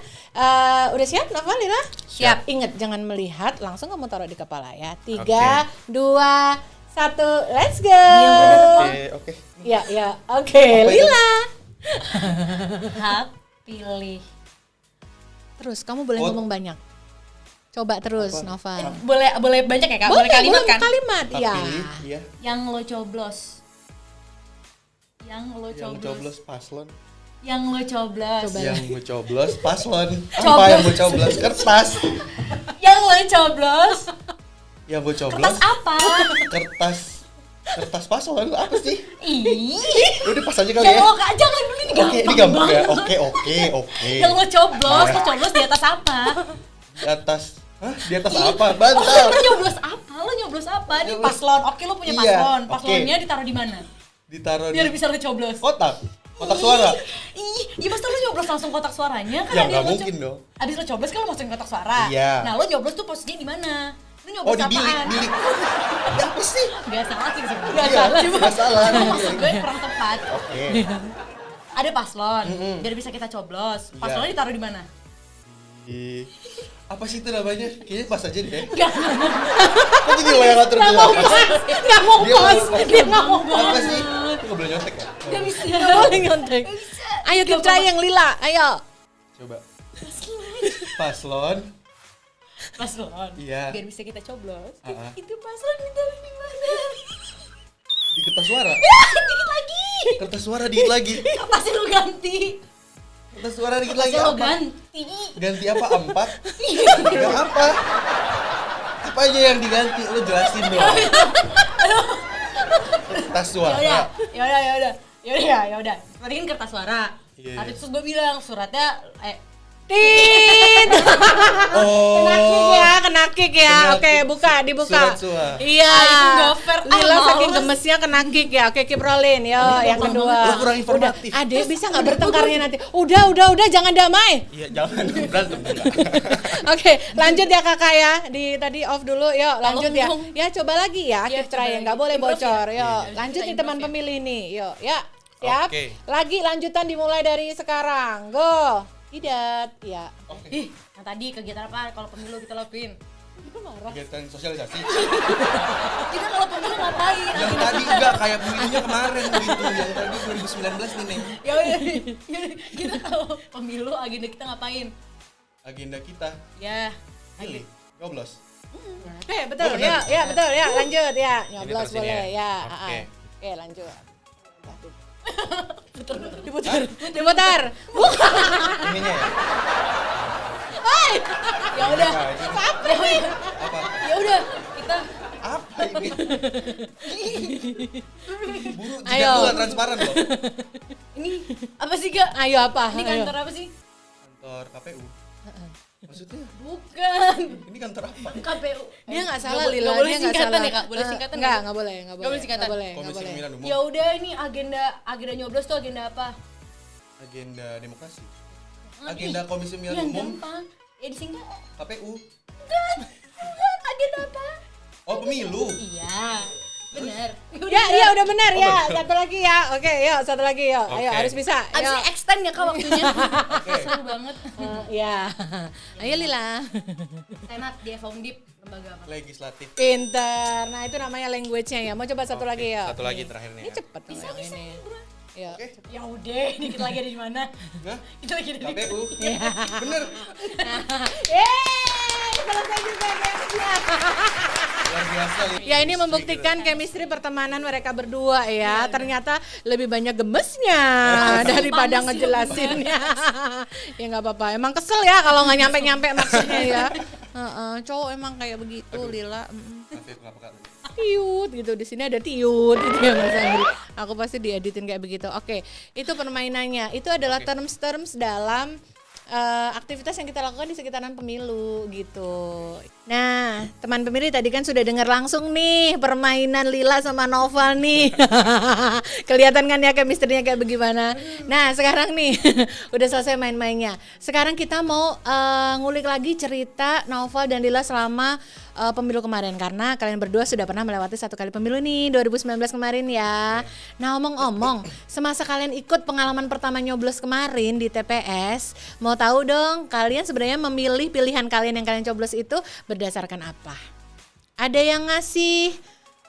Udah siap, Naufal, Lila? Siap. Ingat, jangan melihat, langsung kamu taruh di kepala ya. 3, 2, 1, let's go. Oke. Ya, oke. Lila. Hak pilih. Terus, kamu boleh ngomong banyak. Coba terus, Naufal. Boleh banyak ya Kak? Boleh kalimat kan? Kalimat, ya. Iya. Yang lo coblos. Yang lo coblos paslon. Yang lo coblos. Yang gue coblos paslon. Apa yang gue coblos? Kertas. Yang lo coblos. Yang gue coblos. Kertas apa? Kertas paslon apa sih? Ih. Udah pas aja kali ya. Jangan dulu, ini gampang. Ini gampang ya. Oke. Yang lo coblos di atas apa? Di atas. Hah? Di atas apa? Bantal. Lo nyoblos apa? Ini paslon. Oke, lo punya paslon. Paslonnya ditaruh di mana? Ditaruh biar di bisa lo coblos. Kotak suara. Iya, masa lo nyoblos langsung kotak suaranya kan? Ya nggak mungkin dong. Abis lo coblos kan lo masukin kotak suara. Iya. Nah, lo nyoblos tuh posisinya di mana? Lo nyoblos di bilik. Ya apa sih? Gak salah sih sebenarnya. Gak salah. Maksud gue kurang tepat. Oke. Ada paslon, biar bisa kita coblos. Paslonnya ditaruh di mana? Apa sih itu namanya? Kayaknya pas aja deh. Enggak. Kok jadi lo yang ngatur dia? Nggak mau pas. Dia nggak mau pas. Apa sih? Itu nggak boleh nyontek ya? Gak bisa. Nggak boleh nyontek. Ayo kita try yang Lila, ayo. Coba. Paslon. Iya. Biar bisa kita coblos. Itu paslon ditaruh di mana? Di kertas suara. Dikit lagi. Kertas suara dikit lagi. Pasti lu ganti. Kertas suara dikit lagi Lo apa? ganti. Ganti apa? 4? Ganti apa? Apa aja yang diganti? Lu jelasin dong. Kertas suara. Ya udah. Tadi kan kertas suara. Iya. Tapi terus gue bilang suratnya Tit. Oh. Kena kick ya. Kena Oke, kick. dibuka. Surat suara. Iya. itu nggak fair. Lila Males. saking gemesnya kena kick ya. Oke, keep rolling. Yo, yang kedua. Lu kurang informatif. Udah, Ade bisa nggak bertengkarnya nanti? Udah, jangan damai. Iya, jangan berantem enggak. Oke, lanjut ya kakak ya. Tadi off dulu, yuk lanjut ya. dong. Ya coba lagi ya, Iya, keep try, coba nggak lagi. boleh Improve bocor. ya? Yuk, Iya. lanjut Kita nih teman improve ya? pemilih nih. Yuk, ya. Siap? Oke. Lagi lanjutan dimulai dari sekarang. Go. Tidak, ya. Ih, yang tadi kegiatan apa kalau pemilu kita lakuin? Kegiatan sosialisasi. Kita kalau pemilu ngapain? Yang tadi enggak kayak pemilunya kemarin gitu. Yang tadi 2019 nih, Neng. Ya udah, kita kalau pemilu agenda kita ngapain? Agenda kita Ya, pilih nyoblos. Oke, betul. Oh, benar. Ya, betul ya. Lanjut ya. Nyoblos terus ini boleh ya? ya. Oke. Oke, lanjut. betul. Diputar. Ininya ya. Ya udah, Apa? ya udah kita Apa ini? Buru Ayo. jidat lu nggak transparan loh. ini apa sih Kak? Ayo apa? Ini Ayo. kantor apa sih? Kantor KPU. Maksudnya Bukan. ini kantor apa? KPU. Dia nggak salah Nggak Lila, boleh dia nggak singkatan salah. ya Kak? Boleh singkatan Nggak boleh, Nggak boleh singkatan? nggak boleh, nggak Komisi boleh. Pemilihan Umum. Ya udah, ini agenda nyoblos tuh agenda apa? Agenda demokrasi. Agenda Komisi Pemilihan Yang Umum gampang. Ya disingkat. KPU. Bukan, agenda apa? Oh, pemilu. Iya, benar. Ya, udah benar ya. Satu lagi ya. Oke, yuk satu lagi yuk. Ayo Oke. harus bisa. Abis Ayo. ini extend ya Kak waktunya. Oke. Seru banget. Ya. Ayo Lila. Senat dia Foundip lembaga apa? Legislatif. Pinter. Nah, itu namanya language-nya ya. Mau coba satu Oke, lagi ya. Satu lagi terakhir nih. Ini Ya. cepet nih yang ini. Ya. Oke. Ya udah, ini kita lagi ada di mana? Hah? Kita lagi ada di KPU. Bener. Selesai juga gamesnya. Luar biasa. Ya ini membuktikan chemistry pertemanan mereka berdua ya. Ternyata lebih banyak gemesnya daripada panas sih, ngejelasinnya. Ya nggak apa-apa. Emang kesel ya kalau nggak nyampe-nyampe maksudnya ya. Cowok emang kayak begitu Lila. Nanti itu nggak peka. Tiut gitu, di sini ada tiut gitu ya Mas Andri. Aku pasti dieditin kayak begitu. Oke, itu permainannya. Itu adalah terms-terms dalam aktivitas yang kita lakukan di sekitaran pemilu gitu. Nah, teman pemilih tadi kan sudah dengar langsung nih permainan Lila sama Noval nih. Kelihatan kan ya chemistry-nya kayak bagaimana. Nah, sekarang nih udah selesai main-mainnya. Sekarang kita mau ngulik lagi cerita Noval dan Lila selama pemilu kemarin karena kalian berdua sudah pernah melewati satu kali pemilu nih 2019 kemarin ya. Nah, omong-omong, semasa kalian ikut pengalaman pertama nyoblos kemarin di TPS, mau tahu dong kalian sebenarnya memilih pilihan kalian yang kalian coblos itu berdasarkan apa? Ada yang ngasih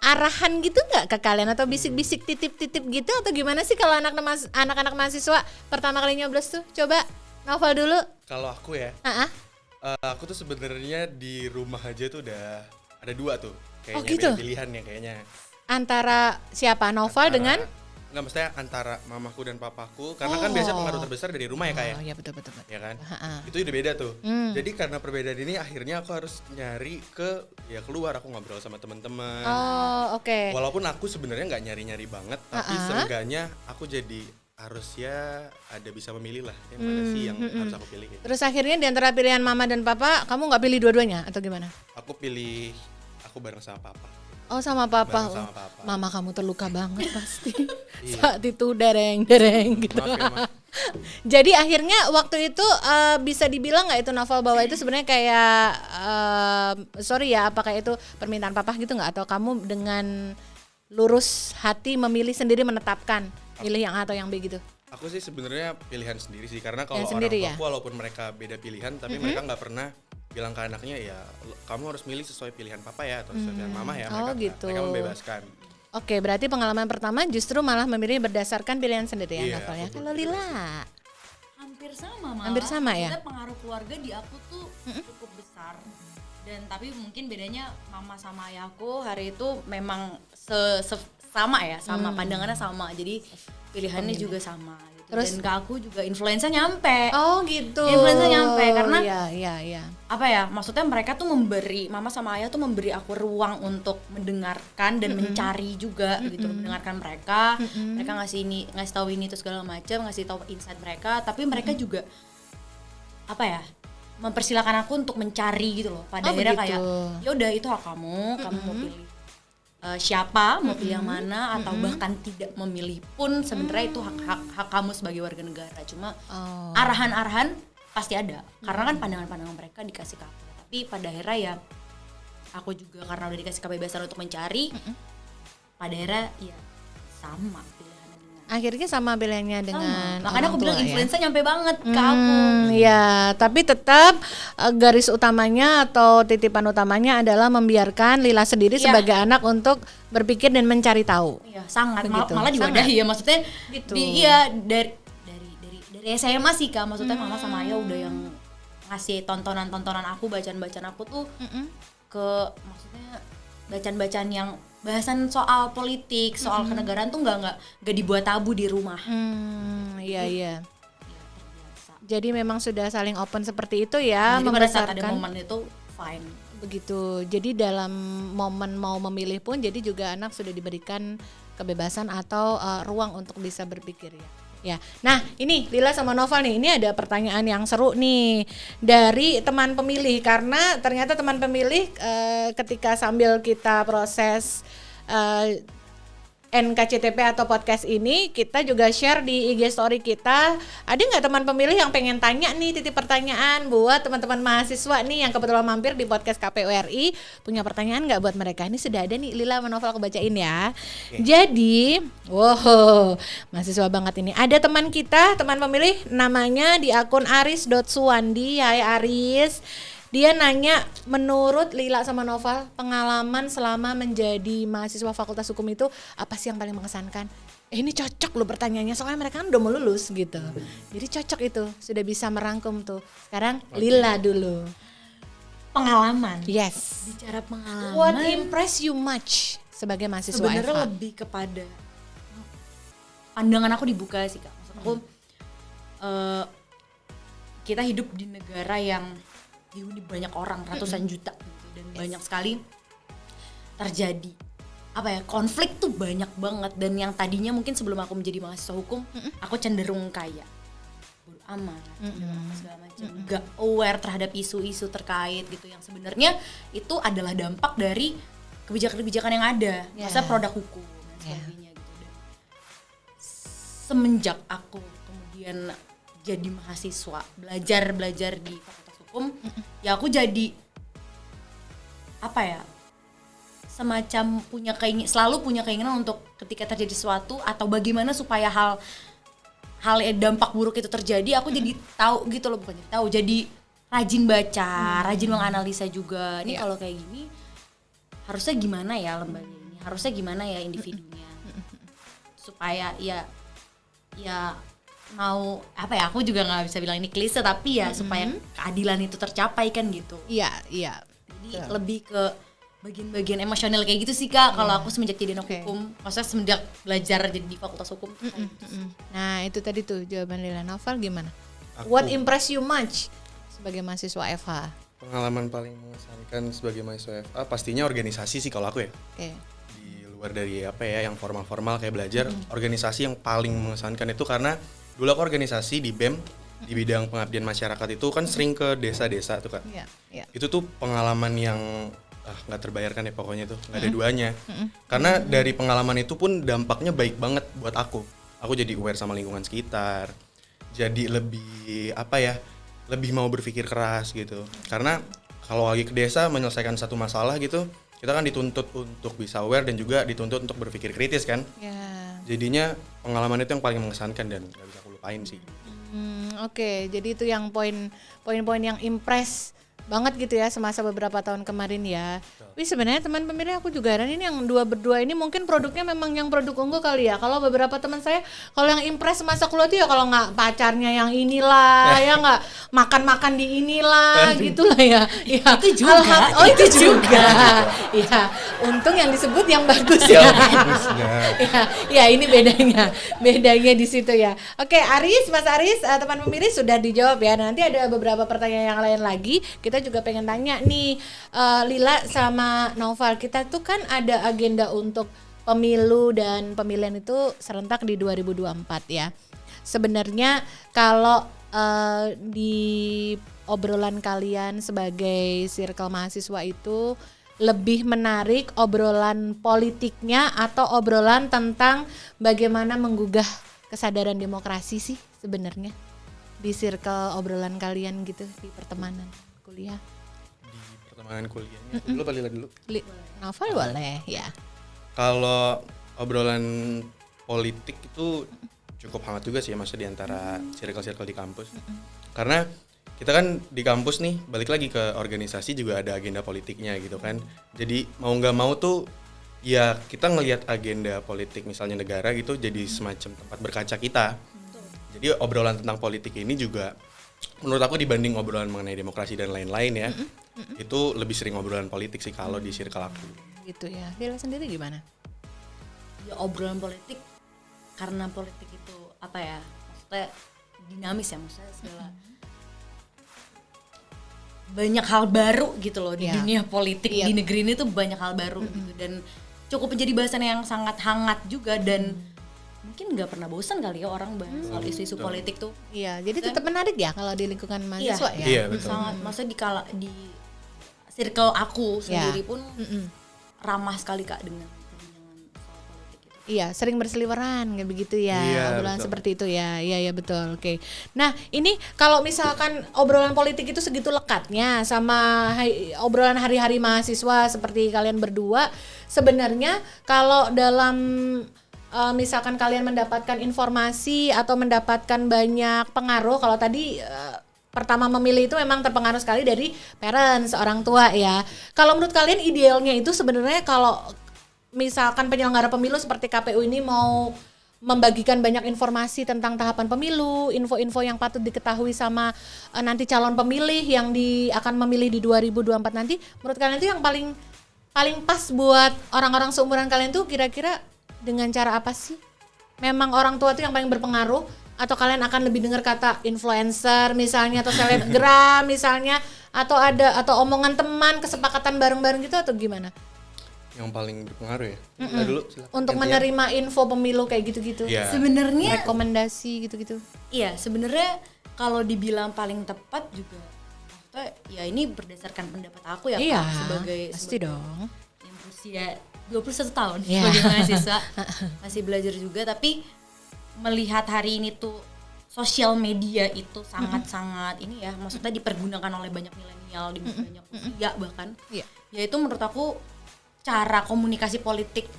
arahan gitu nggak ke kalian atau bisik-bisik titip-titip gitu atau gimana sih kalau anak-anak mahasiswa pertama kali nyoblos tuh? Coba Noval dulu. Kalau aku ya, aku tuh sebenarnya di rumah aja tuh udah ada 2 tuh kayaknya. Oh, gitu? Beda pilihan ya kayaknya. Antara siapa? Noval dengan? Nggak, maksudnya antara mamaku dan papaku karena kan biasa pengaruh terbesar dari rumah ya kayak. Oh iya betul. Ya kan? Itu udah beda tuh. Jadi karena perbedaan ini akhirnya aku harus nyari keluar, aku ngobrol sama teman-teman. Oh oke. Walaupun aku sebenarnya nggak nyari-nyari banget, tapi seenggaknya aku jadi harusnya ada bisa memilih lah yang mana sih yang harus aku pilih gitu. Terus akhirnya di antara pilihan mama dan papa, kamu nggak pilih dua-duanya atau gimana? Aku pilih aku bareng sama papa. Oh sama papa. Bareng sama papa. Mama kamu terluka banget pasti. Iya. Saat itu dereng gitu. Maaf ya, Ma. Jadi akhirnya waktu itu bisa dibilang nggak itu Novel bahwa itu sebenarnya kayak sorry ya, apakah itu permintaan papa gitu nggak atau kamu dengan lurus hati memilih sendiri menetapkan pilih yang A atau yang B gitu? Aku sih sebenarnya pilihan sendiri sih karena kalau Yang orang sendiri tua ya? walaupun mereka beda pilihan tapi mereka nggak pernah bilang ke anaknya ya kamu harus milih sesuai pilihan papa ya atau sesuai pilihan mama ya. Oh, Mereka gitu. mereka membebaskan. Oke, berarti pengalaman pertama justru malah memilih berdasarkan pilihan sendiri ya Iya, Novel ya. aku Kalau Lila? Hampir sama malah. Hampir sama ya? Maksudnya pengaruh keluarga di aku tuh cukup besar. Dan tapi mungkin bedanya mama sama ayahku hari itu memang sama ya, sama pandangannya sama. Jadi pilihannya juga sama gitu. Terus dan ke aku juga influencer nyampe. Oh gitu. Influencer nyampe karena iya. Apa ya? Maksudnya mereka tuh mama sama ayah tuh memberi aku ruang untuk mendengarkan dan mencari juga gitu, mendengarkan mereka. Mereka ngasih tahu ini itu segala macam, ngasih tahu insight mereka, tapi mereka juga apa ya? Mempersilakan aku untuk mencari gitu loh. Pada akhirnya kayak ya udah itu hak kamu mau pilih siapa, mau pilih yang mana, atau bahkan tidak memilih pun sebenarnya itu hak kamu sebagai warga negara. Cuma arahan-arahan pasti ada, karena kan pandangan-pandangan mereka dikasih ke aku. Tapi pada akhirnya ya aku juga karena udah dikasih kebebasan untuk mencari, pada akhirnya ya sama pilihannya dengan. Akhirnya sama pilihannya dengan. Makanya aku bilang influencer nyampe banget ke aku. Ya, tapi tetap garis utamanya atau titipan utamanya adalah membiarkan Lila sendiri sebagai anak untuk berpikir dan mencari tahu. Iya, sangat. Malah diwadahi ya, maksudnya gitu. Dari SMA sih Kak, maksudnya mama sama ayah udah yang ngasih tontonan aku, bacaan aku tuh ke maksudnya bacaan yang bahasan soal politik, soal kenegaraan tuh nggak dibuat tabu di rumah. Iya. Jadi memang sudah saling open seperti itu ya. Jadi pada saat ada momen itu fine. Begitu. Jadi dalam momen mau memilih pun, jadi juga anak sudah diberikan kebebasan atau ruang untuk bisa berpikir ya. Ya, nah ini Lila sama Noval nih, ini ada pertanyaan yang seru nih dari teman pemilih, karena ternyata teman pemilih ketika sambil kita proses NKCTP atau podcast ini, kita juga share di IG story kita. Ada nggak teman pemilih yang pengen tanya nih, titip pertanyaan buat teman-teman mahasiswa nih yang kebetulan mampir di podcast KPU RI, punya pertanyaan nggak buat mereka? Ini sudah ada nih, Lila sama Novel, aku bacain ya. Jadi, wow, mahasiswa banget ini. Ada teman kita, teman pemilih, namanya di akun aris.suwandi. Hai Aris. Dia nanya, menurut Lila sama Noval, pengalaman selama menjadi mahasiswa Fakultas Hukum itu apa sih yang paling mengesankan? Ini cocok loh pertanyaannya, soalnya mereka kan udah mau lulus gitu. Jadi cocok itu, sudah bisa merangkum tuh. Sekarang Lila dulu. Pengalaman. Yes. Bicara pengalaman. What impress you much sebagai mahasiswa FH? Sebenarnya lebih kepada pandangan aku dibuka sih Kak. Maksud aku kita hidup di negara yang dihuni banyak orang, ratusan juta gitu, dan banyak sekali terjadi konflik tuh banyak banget, dan yang tadinya mungkin sebelum aku menjadi mahasiswa hukum aku cenderung kayak bodo amat segala macam, gak aware terhadap isu-isu terkait gitu yang sebenarnya itu adalah dampak dari kebijakan-kebijakan yang ada, masa produk hukum dan sebagainya gitu. Dan semenjak aku kemudian jadi mahasiswa, belajar di Fakultas Hukum, ya aku jadi semacam selalu punya keinginan untuk ketika terjadi sesuatu atau bagaimana supaya hal dampak buruk itu terjadi, aku jadi tahu gitu loh, bukan jadi tahu, jadi rajin baca, rajin menganalisa juga. Ini kalau kayak gini harusnya gimana ya lembaga ini, harusnya gimana ya individunya, supaya ya mau aku juga nggak bisa bilang ini klise, tapi ya supaya keadilan itu tercapai kan gitu. Iya. Jadi lebih ke bagian-bagian emosional kayak gitu sih Kak. Kalau aku semenjak jadi anak hukum, maksudnya semenjak belajar jadi di Fakultas Hukum. Nah itu tadi tuh jawaban Lila. Novel gimana? What impress you much sebagai mahasiswa FH? Pengalaman paling mengesankan sebagai mahasiswa FH pastinya organisasi sih kalau aku ya. Di luar dari yang formal-formal kayak belajar, organisasi yang paling mengesankan itu karena dulu aku organisasi di BEM di bidang pengabdian masyarakat itu kan sering ke desa-desa tuh Kak. Itu tuh pengalaman yang nggak terbayarkan ya pokoknya tuh, nggak ada duanya. Karena dari pengalaman itu pun dampaknya baik banget buat aku. Aku jadi aware sama lingkungan sekitar, jadi lebih lebih mau berpikir keras gitu. Karena kalau lagi ke desa menyelesaikan satu masalah gitu, kita kan dituntut untuk bisa aware dan juga dituntut untuk berpikir kritis kan. Jadinya pengalaman itu yang paling mengesankan dan nggak bisa aku lupain sih. Oke, jadi itu yang poin-poin yang impress banget gitu ya semasa beberapa tahun kemarin ya. Tapi sebenarnya teman pemilih aku juga heran ini yang berdua ini mungkin produknya memang yang produk unggul kali ya. Kalau beberapa teman saya kalau yang impress masa kuliah tuh ya kalau nggak pacarnya yang inilah ya nggak makan-makan di inilah gitulah ya. Ya itu juga. oh itu juga. Ya untung yang disebut yang bagus ya. Ya ini bedanya di situ ya. Oke Mas Aris teman pemilih sudah dijawab ya. Nanti ada beberapa pertanyaan yang lain lagi. Kita juga pengen tanya nih Lila sama Noval, kita tuh kan ada agenda untuk pemilu dan pemilihan itu serentak di 2024 ya. Sebenarnya kalau di obrolan kalian sebagai circle mahasiswa itu lebih menarik obrolan politiknya atau obrolan tentang bagaimana menggugah kesadaran demokrasi sih sebenarnya di circle obrolan kalian gitu di pertemanan kuliah? Di pertemanan kuliahnya dulu apa Lila dulu? Novel boleh ya. Kalau obrolan politik itu cukup hangat juga sih maksudnya di antara circle-circle di kampus. Karena kita kan di kampus nih balik lagi ke organisasi juga ada agenda politiknya gitu kan. Jadi mau nggak mau tuh ya kita ngelihat agenda politik misalnya negara gitu jadi semacam tempat berkaca kita. Jadi obrolan tentang politik ini juga menurut aku dibanding obrolan mengenai demokrasi dan lain-lain ya, itu lebih sering obrolan politik sih kalau di circle aku. Gitu ya. Lila sendiri gimana? Ya obrolan politik karena politik itu apa ya? Maksudnya dinamis ya, maksudnya segala banyak hal baru gitu loh di dunia politik di negeri ini tuh banyak hal baru gitu dan cukup menjadi bahasan yang sangat hangat juga dan mungkin nggak pernah bosan kali ya orang bahas soal isu-isu politik tuh. Iya, jadi tetap menarik ya kalau di lingkungan mahasiswa ya. Iya, betul. Sangat, maksudnya di circle aku sendiri pun ramah sekali Kak dengan perbincangan soal politik itu. Iya, sering berseliweran kayak begitu ya. Obrolan seperti itu ya. Iya betul. Oke. Nah, ini kalau misalkan obrolan politik itu segitu lekatnya sama obrolan hari-hari mahasiswa seperti kalian berdua, sebenarnya kalau dalam misalkan kalian mendapatkan informasi atau mendapatkan banyak pengaruh, kalau tadi pertama memilih itu memang terpengaruh sekali dari parents, orang tua ya. Kalau menurut kalian idealnya itu sebenarnya kalau misalkan penyelenggara pemilu seperti KPU ini mau membagikan banyak informasi tentang tahapan pemilu, info-info yang patut diketahui sama nanti calon pemilih yang akan memilih di 2024 nanti, menurut kalian itu yang paling pas buat orang-orang seumuran kalian tuh kira-kira dengan cara apa sih? Memang orang tua tuh yang paling berpengaruh atau kalian akan lebih dengar kata influencer misalnya atau selebgram misalnya atau omongan teman, kesepakatan bareng-bareng gitu atau gimana? Yang paling berpengaruh ya. Dulu silakan. Untuk menerima info pemilu kayak gitu-gitu. Yeah. Sebenarnya rekomendasi gitu-gitu. Iya, sebenarnya kalau dibilang paling tepat juga maksudnya ya ini berdasarkan pendapat aku ya Iya, Kak sebagai dong. Yang berusia 21 tahun sebagai mahasiswa masih belajar juga, tapi melihat hari ini tuh sosial media itu sangat-sangat ini ya, maksudnya dipergunakan oleh banyak milenial di banyak usia bahkan. Yaitu menurut aku cara komunikasi politik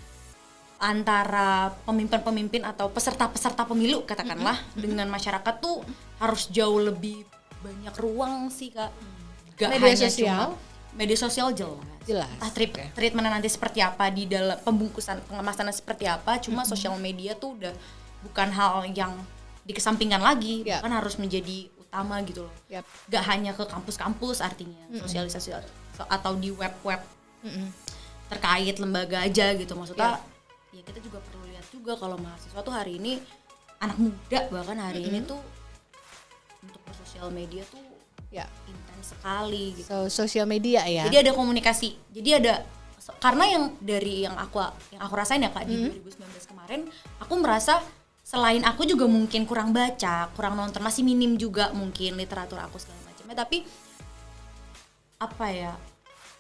antara pemimpin-pemimpin atau peserta-peserta pemilu katakanlah dengan masyarakat tuh harus jauh lebih banyak ruang sih Kak. Gak media hanya sosial. Media sosial jelas. Entah treatment nanti seperti apa di dalam pembungkusan pengemasannya seperti apa, cuma sosial media tuh udah bukan hal yang dikesampingkan lagi, bahkan harus menjadi utama gitu loh. Gak hanya ke kampus-kampus artinya sosialisasi atau di web-web terkait lembaga aja gitu, maksudnya ya kita juga perlu lihat juga kalau mahasiswa tuh hari ini anak muda bahkan hari ini tuh untuk bersosial media tuh intens sekali gitu. Sosial media ya. Jadi ada komunikasi. Jadi ada karena yang aku rasain ya Kak di 2019 kemarin, aku merasa selain aku juga mungkin kurang baca, kurang nonton, masih minim juga mungkin literatur aku segala macamnya, tapi apa ya?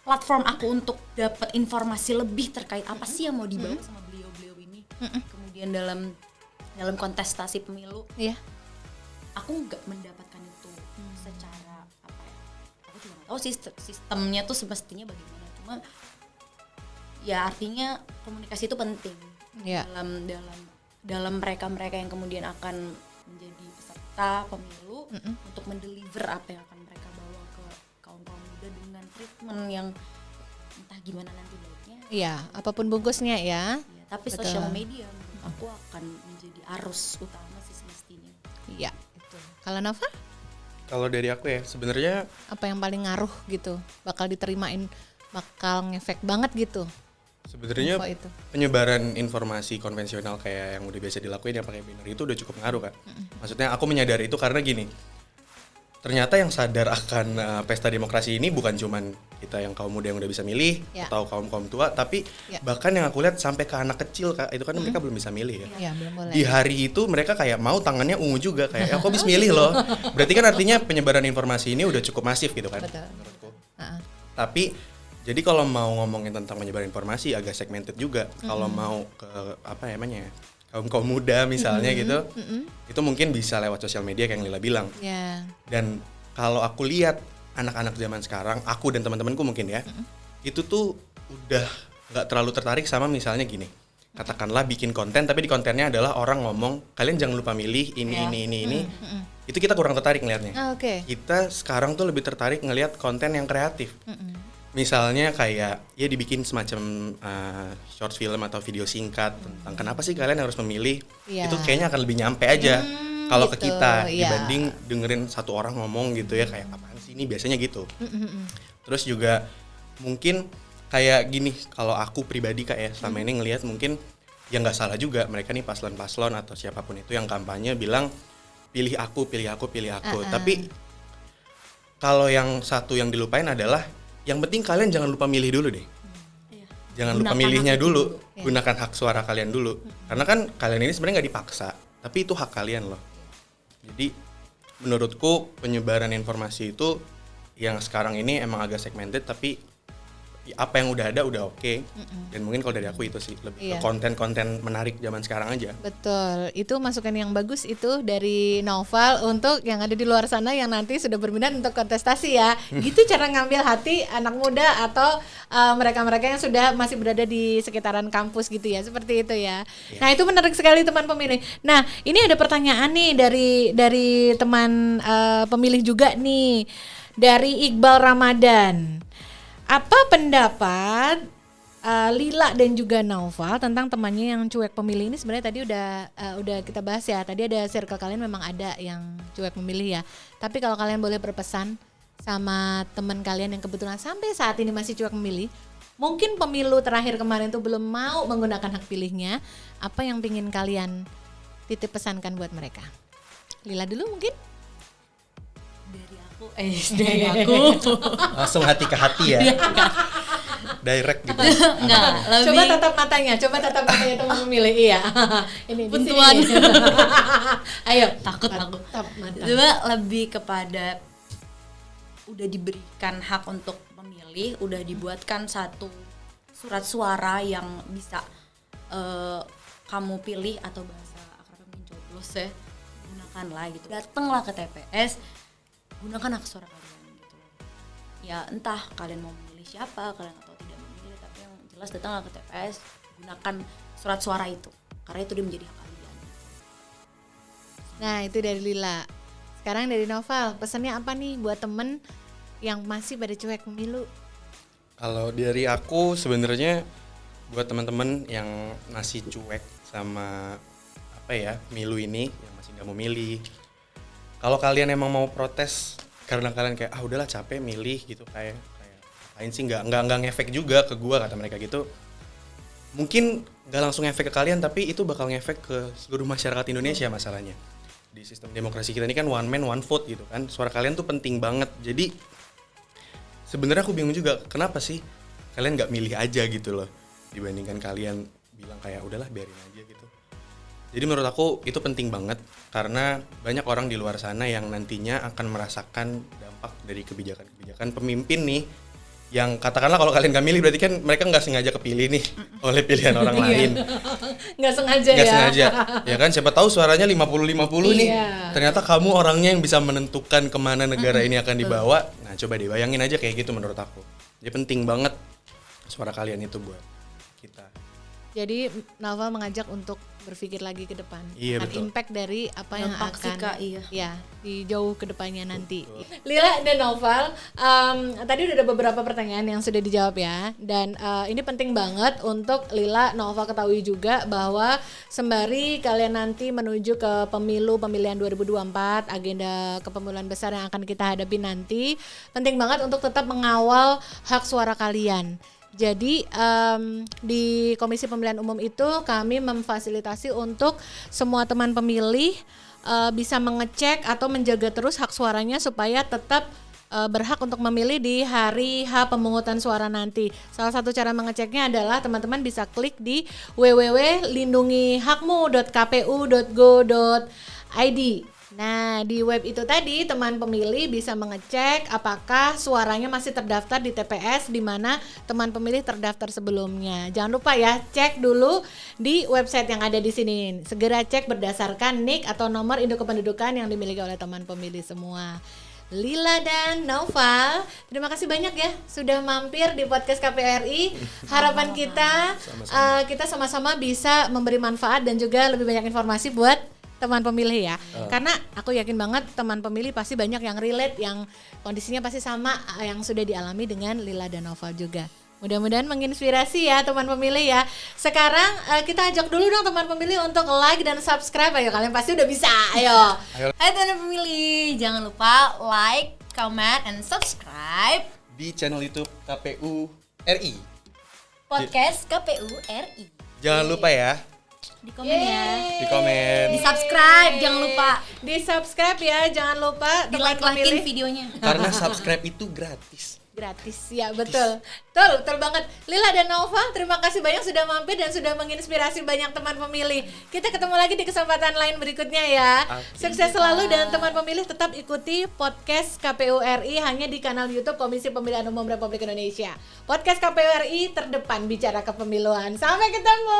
Platform aku untuk dapat informasi lebih terkait apa sih yang mau dibawa sama beliau-beliau ini. Kemudian dalam kontestasi pemilu. Aku nggak mendapatkan itu secara apa ya? Aku juga nggak tahu sih sistemnya tuh semestinya bagaimana. Cuma ya artinya komunikasi itu penting dalam mereka yang kemudian akan menjadi peserta pemilu untuk mendeliver apa yang akan mereka bawa ke kaum muda treatment yang entah gimana nanti baiknya. Iya, apapun bungkusnya ya. Ya, tapi Betul. sosial media menurut aku akan menjadi arus utama sih semestinya. Iya, itu. Kalau Nova, Kalau dari aku ya sebenarnya apa yang paling ngaruh gitu? Bakal diterimain, bakal ngefek banget gitu. sebenarnya Info itu. penyebaran informasi konvensional kayak yang udah biasa dilakuin yang pakai banner itu udah cukup ngaruh Kak. Maksudnya aku menyadari itu karena gini. Ternyata yang sadar akan pesta demokrasi ini bukan cuman kita yang kaum muda yang udah bisa milih Ya. atau kaum tua, tapi Ya. bahkan yang aku lihat sampai ke anak kecil Kak, itu kan mereka belum bisa milih ya. Ya, belum boleh. Di hari itu mereka kayak mau tangannya ungu juga kayak aku habis milih loh. Berarti kan artinya penyebaran informasi ini udah cukup masif gitu kan Betul. menurutku. Heeh. Tapi jadi kalau mau ngomongin tentang penyebaran informasi agak segmented juga. Kalau mau ke apa namanya ya, kaum muda misalnya gitu, itu mungkin bisa lewat sosial media kayak yang Lila bilang. Ya. Dan kalau aku lihat anak-anak zaman sekarang, aku dan teman-temanku mungkin ya, itu tuh udah nggak terlalu tertarik sama misalnya gini. Katakanlah bikin konten, tapi di kontennya adalah orang ngomong, kalian jangan lupa milih ini. Itu kita kurang tertarik ngelihatnya. Ah, oke. Kita sekarang tuh lebih tertarik ngelihat konten yang kreatif. Misalnya kayak ya dibikin semacam short film atau video singkat tentang kenapa sih kalian harus memilih. Iya. Itu kayaknya akan lebih nyampe aja kalau ke gitu, kita iya. dibanding dengerin satu orang ngomong gitu ya kayak apaan sih ini biasanya gitu. Terus juga mungkin kayak gini kalau aku pribadi kayak selama ini ngelihat mungkin ya nggak salah juga mereka nih paslon-paslon atau siapapun itu yang kampanye bilang pilih aku. Tapi kalau yang satu yang dilupain adalah yang penting kalian jangan lupa milih dulu deh. Jangan lupa Gunakan milihnya hak itu dulu, Ya. gunakan hak suara kalian dulu. Karena kan kalian ini sebenarnya nggak dipaksa, tapi itu hak kalian loh. Jadi menurutku penyebaran informasi itu yang sekarang ini emang agak segmented, tapi apa yang udah ada udah oke. Dan mungkin kalau dari aku itu sih lebih Iya. ke konten-konten menarik zaman sekarang aja. Betul, itu masukan yang bagus itu dari Noval untuk yang ada di luar sana yang nanti sudah berminat untuk kontestasi ya. Gitu cara ngambil hati anak muda atau mereka-mereka yang sudah masih berada di sekitaran kampus gitu ya, seperti itu ya. Nah itu menarik sekali teman pemilih. Nah ini ada pertanyaan nih dari teman pemilih juga nih, dari Iqbal Ramadan. Apa pendapat Lila dan juga Naufal tentang temannya yang cuek pemilih ini? Sebenarnya tadi udah kita bahas ya. Tadi ada circle kalian memang ada yang cuek memilih ya. Tapi kalau kalian boleh berpesan sama teman kalian yang kebetulan sampai saat ini masih cuek memilih, mungkin pemilu terakhir kemarin tuh belum mau menggunakan hak pilihnya, apa yang pingin kalian titip pesankan buat mereka? Lila dulu mungkin? Dari aku Langsung hati ke hati ya. Direct gitu. enggak lebih Coba tatap matanya teman memilih. Iya. Ini di sini Buntuan. nih. Ayo, takut aku. tatap mata. Coba lebih kepada udah diberikan hak untuk memilih, udah dibuatkan satu surat suara yang bisa kamu pilih atau bahasa akrabnya mungkin coblos ya, gunakanlah gitu. Datanglah ke TPS, gunakan hak suara kalian gitu. Ya entah kalian mau memilih siapa, kalian atau tidak memilih, tapi yang jelas datanglah ke TPS, gunakan surat suara itu karena itu dia menjadi hak kalian. Nah, itu dari Lila. Sekarang dari Noval, pesannya apa nih buat temen yang masih pada cuek pemilu? Kalau dari aku sebenarnya buat teman-teman yang masih cuek sama apa ya milu ini, yang masih nggak mau milih, kalau kalian emang mau protes karena kalian kayak udahlah capek milih gitu kayak lain sih nggak ngefek juga ke gua kata mereka gitu, mungkin nggak langsung ngefek ke kalian tapi itu bakal ngefek ke seluruh masyarakat Indonesia. Masalahnya di sistem demokrasi kita ini kan one man one vote gitu kan, suara kalian tuh penting banget. Jadi sebenarnya aku bingung juga kenapa sih kalian nggak milih aja gitu loh, dibandingkan kalian bilang kayak udahlah biarin aja gitu. Jadi menurut aku itu penting banget karena banyak orang di luar sana yang nantinya akan merasakan dampak dari kebijakan-kebijakan pemimpin nih, yang katakanlah kalau kalian gak milih berarti kan mereka nggak sengaja kepilih nih oleh pilihan orang lain. Nggak sengaja Nggak ya? sengaja. Ya kan siapa tahu suaranya 50-50 nih. Iya. Ternyata kamu orangnya yang bisa menentukan kemana negara ini akan dibawa. Nah coba deh bayangin aja kayak gitu menurut aku. Jadi penting banget suara kalian itu buat kita. Jadi Naval mengajak untuk berpikir lagi ke depan. Iya, Akan betul. impact dari apa yang Dampak sih, akan Kak, iya. ya di jauh ke depannya nanti. Lila dan Noval, tadi udah ada beberapa pertanyaan yang sudah dijawab ya, dan ini penting banget untuk Lila, Noval ketahui juga bahwa sembari kalian nanti menuju ke pemilihan 2024, agenda kepemiluan besar yang akan kita hadapi nanti, penting banget untuk tetap mengawal hak suara kalian. Jadi di Komisi Pemilihan Umum itu kami memfasilitasi untuk semua teman pemilih bisa mengecek atau menjaga terus hak suaranya supaya tetap berhak untuk memilih di hari H pemungutan suara nanti. Salah satu cara mengeceknya adalah teman-teman bisa klik di www.lindungihakmu.kpu.go.id. Nah, di web itu tadi teman pemilih bisa mengecek apakah suaranya masih terdaftar di TPS di mana teman pemilih terdaftar sebelumnya. Jangan lupa ya, cek dulu di website yang ada di sini. Segera cek berdasarkan NIK atau nomor induk kependudukan yang dimiliki oleh teman pemilih semua. Lila dan Noval, terima kasih banyak ya sudah mampir di podcast KPRI. Harapan kita kita sama-sama bisa memberi manfaat dan juga lebih banyak informasi buat teman pemilih ya. Karena aku yakin banget teman pemilih pasti banyak yang relate, yang kondisinya pasti sama yang sudah dialami dengan Lila dan Noval juga. Mudah-mudahan menginspirasi ya teman pemilih ya. Sekarang kita ajak dulu dong teman pemilih untuk like dan subscribe. Ayo, kalian pasti udah bisa. Ayo. Hai teman pemilih, jangan lupa like, comment, and subscribe Di channel YouTube KPU RI. podcast KPU RI. Jangan lupa ya, Di komen ya. di komen. Di subscribe, jangan lupa. Di subscribe ya, jangan lupa Di teman like-likein pemilih. videonya. Karena subscribe itu gratis. Gratis ya, betul. Betul banget. Lila dan Nova, terima kasih banyak sudah mampir dan sudah menginspirasi banyak teman pemilih. Kita ketemu lagi di kesempatan lain berikutnya ya. Sukses selalu dan teman pemilih tetap ikuti podcast KPU RI hanya di kanal YouTube Komisi Pemilihan Umum Republik Indonesia. Podcast KPU RI terdepan bicara kepemiluan. Sampai ketemu.